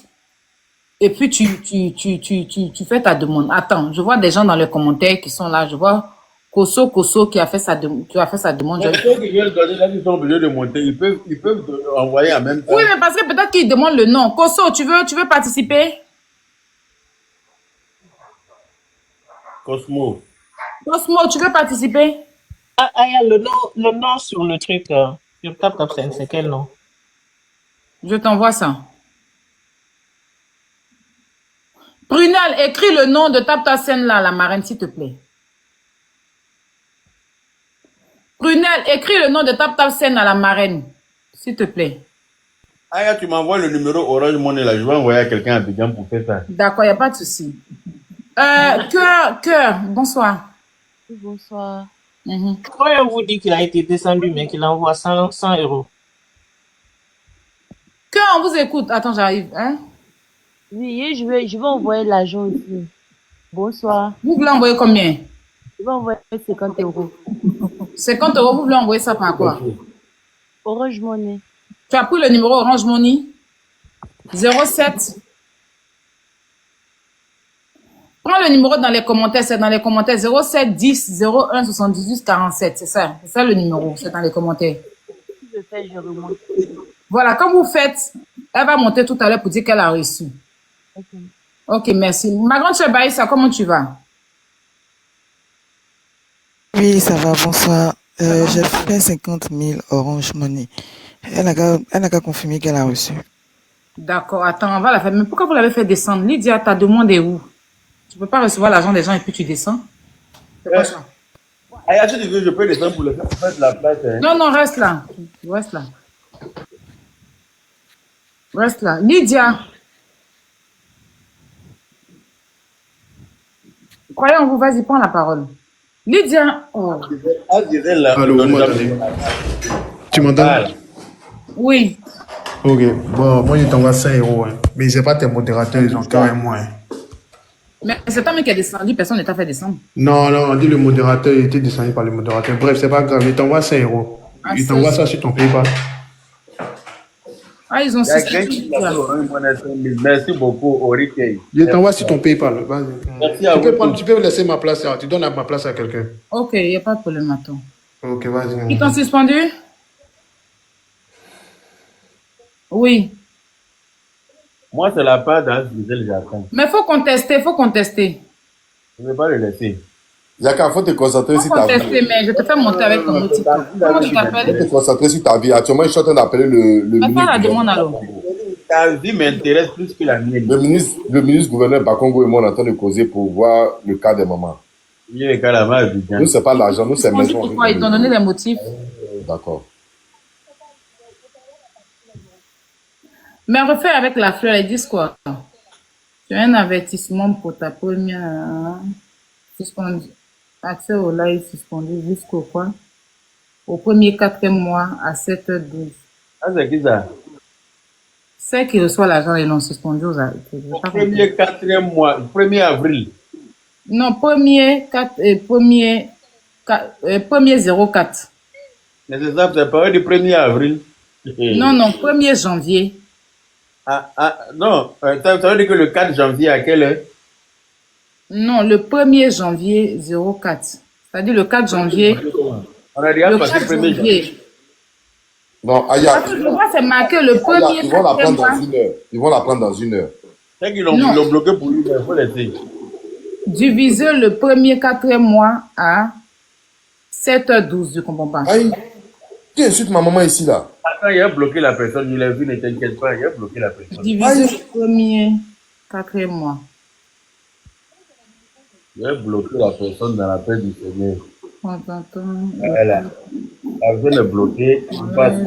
Et puis tu fais ta demande. Attends, je vois des gens dans les commentaires qui sont là. Je vois Koso qui a fait sa demande. Ceux qui veulent donner, là, ils sont obligés de monter. Ils peuvent envoyer en même temps. Oui, mais parce que peut-être qu'ils demandent le nom. Koso, tu veux participer? Cosmo, tu veux participer? Il y a le nom sur le truc, sur TapTapSend, c'est quel nom? Je t'envoie ça. Prunel, écris le nom de TapTapSend là, la marraine, s'il te plaît. Prunel, écris le nom de TapTapSend à la marraine, s'il te plaît. Aya, tu m'envoies le numéro Orange Money là, je vais envoyer à quelqu'un à Abidjan pour faire ça. D'accord, il n'y a pas de souci. Cœur, bonsoir. Bonsoir. Pourquoi on vous dit qu'il a été descendu, mais qu'il envoie 100 euros? Cœur, on vous écoute. Attends, j'arrive. Hein? Oui, je vais envoyer l'argent aussi. Bonsoir. Vous voulez envoyer combien? Je vais envoyer 50 euros. 50 euros, vous voulez envoyer ça par quoi? Orange Money. Tu as pris le numéro Orange Money? 07. Prends le numéro dans les commentaires, c'est dans les commentaires 07 10 01 78 47. C'est ça le numéro, c'est dans les commentaires. Si je fais, je remonte. Voilà, quand vous faites, elle va monter tout à l'heure pour dire qu'elle a reçu. Ok, merci. Ma grande chère Baïssa, comment tu vas? Oui, ça va, bonsoir. J'ai fait 50 000 Orange Money. Elle n'a qu'à confirmer qu'elle a reçu. D'accord, attends, on va la faire. Mais pourquoi vous l'avez fait descendre? Lydia, ta demande est où? Tu peux pas recevoir l'argent des gens et puis tu descends? C'est pas ça. Aya, si tu veux, je peux descendre pour le faire de la place. Hein. Non, reste là. Reste là. Reste là. Lydia. Croyez en vous, vas-y, prends la parole. Lydia. Oh. Allô, vous m'entendez? Tu m'entends? Oui. Ok, bon, moi je t'envoie 5 euros, hein. Mais c'est pas tes modérateurs, ils ont quand même moins. Mais c'est toi même qui a descendu, personne ne t'a fait descendre. Non, non, on dit le modérateur, il était descendu par le modérateur. Bref, c'est pas grave, je t'envoie 5 euros. Ah, Je t'envoie ça sur ton PayPal. Ah, ils ont Merci beaucoup, Orike. Je t'envoie sur ton PayPal. Vas-y. Merci à vous. Tu peux laisser ma place, tu donnes ma place à quelqu'un. Ok, il n'y a pas de problème, attends. Ok, vas-y. Ils t'ont suspendu? Oui. Moi, c'est la part dans Gisèle j'attends. Mais il faut contester, il faut contester. Je ne vais pas le laisser. Zaka, il faut te concentrer sur ta vie. Contester, mais je te fais monter avec ton outil. Comment tu Il faut t'appelles? te concentrer sur ta vie. Actuellement, je suis en train d'appeler le Fais pas la ministre. demande alors. Ta vie m'intéresse plus que la mienne. Le ministre gouverneur Bakongo et moi, on est en train de causer pour voir le cas des mamans. Il y a le cas là-bas, Nous, c'est pas l'argent, nous, c'est On dit maison. pourquoi ils t'ont donné les motifs. D'accord. Mais refais avec la fleur, ils disent quoi? Tu as un avertissement pour ta première suspendu. Accès au live suspendu jusqu'au quoi? Au premier 4e mois à 7h12. Ah, c'est qui ça? C'est qui reçoit l'argent, ils l'ont suspendu aux Premier 4e mois, 1er avril. Non, premier 04. Mais c'est ça, c'est pas du 1er avril. Non, 1er janvier. Non, ça veut dire que le 4 janvier, à quelle heure? Non, le 1er janvier 04. C'est-à-dire le 4 janvier. On a déjà Le passé 4 le 1er janvier. janvier. Non, Aya. Parce que je vois, c'est marqué le Aya, premier ils vont la 4e prendre mois. dans 1 heure. Ils vont la prendre dans 1 heure. C'est qu'ils l'ont bloqué pour lui, il faut laisser. Divisé le premier 4e mois à 7h12, je comprends pas. Aïe, tu insultes ma maman ici, là. Attends, il a bloqué la personne, je l'ai vu, ne t'inquiète pas, il a bloqué la personne. Divisé le premier 4e mois. Il a bloqué la personne dans la paix du Seigneur. Attends. Voilà. La personne est bloquée, on passe.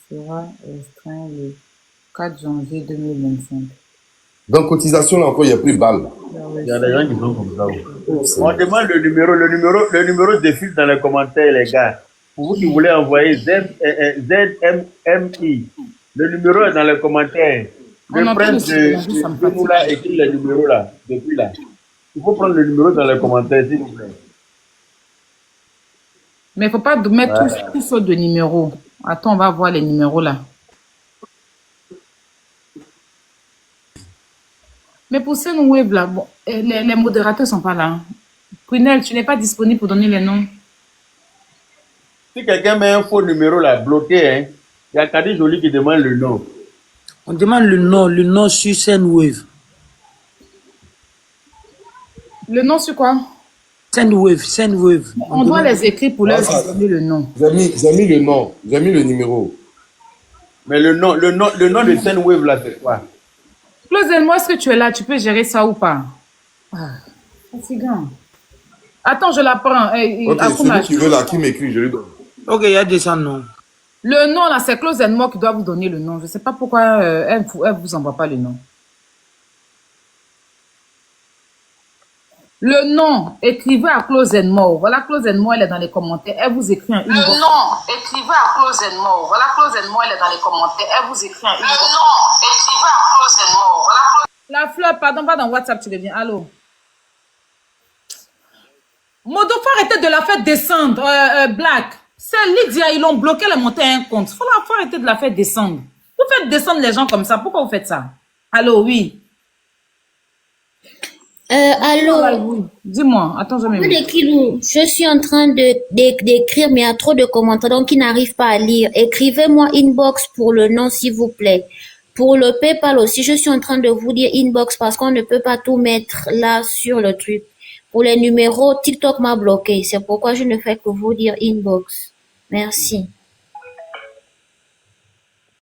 Sera restreint le 4 janvier 2025. Donc, cotisation, là encore, il y a plus de balles. Il y a des gens qui sont comme ça. On demande le numéro défile dans les commentaires, les gars. Pour vous qui voulez envoyer ZMMI, le numéro est dans les commentaires. Le prince de nous là écrit le numéro là, depuis là. Il faut prendre le numéro dans les commentaires, s'il vous plaît. Mais il ne faut pas mettre tous sortes de numéros. Attends, on va voir les numéros là. Mais pour Sendwave là, bon, les modérateurs ne sont pas là. Hein. Prunel, tu n'es pas disponible pour donner les noms. Si quelqu'un met un faux numéro là, bloqué, hein, il y a Kadi Jolie qui demande le nom. On demande le nom sur Sendwave. Le nom sur quoi? Sendwave. On doit les écrire pour leur donner le nom. J'ai mis le nom, j'ai mis le numéro. Mais le nom de Sendwave là, c'est quoi? Claude, est-ce que tu es là? Tu peux gérer ça ou pas? Fatigant. Attends, je la prends. Ok, celui qui veut là, qui m'écrit, je lui donne. Ok, il y a des noms. Le nom là, c'est Claude Zenmo qui doit vous donner le nom. Je ne sais pas pourquoi elle vous envoie pas le nom. Le nom, écrivez à Claude Zenmo. Voilà, Claude Zenmo, elle est dans les commentaires. Elle vous écrit un inbox. Le nom, écrivez à Claude Zenmo. Voilà, Claude Zenmo, elle est dans les commentaires. Elle vous écrit un inbox. Le nom, écrivez à Claude Zenmo. Voilà, La fleur, pardon, va dans WhatsApp, tu reviens. Allô? Modo, faut arrêter de la faire descendre, Black. C'est Lydia, ils l'ont bloqué, elle a monté un compte. Faut arrêter de la faire descendre. Vous faites descendre les gens comme ça. Pourquoi vous faites ça? Allô, oui. Allô. Dis-moi, attends, je me Je suis en train d'écrire, mais il y a trop de commentaires, donc ils n'arrivent pas à lire. Écrivez-moi inbox pour le nom, s'il vous plaît. Pour le PayPal aussi, je suis en train de vous dire inbox parce qu'on ne peut pas tout mettre là sur le truc. Pour les numéros, TikTok m'a bloqué. C'est pourquoi je ne fais que vous dire inbox. Merci.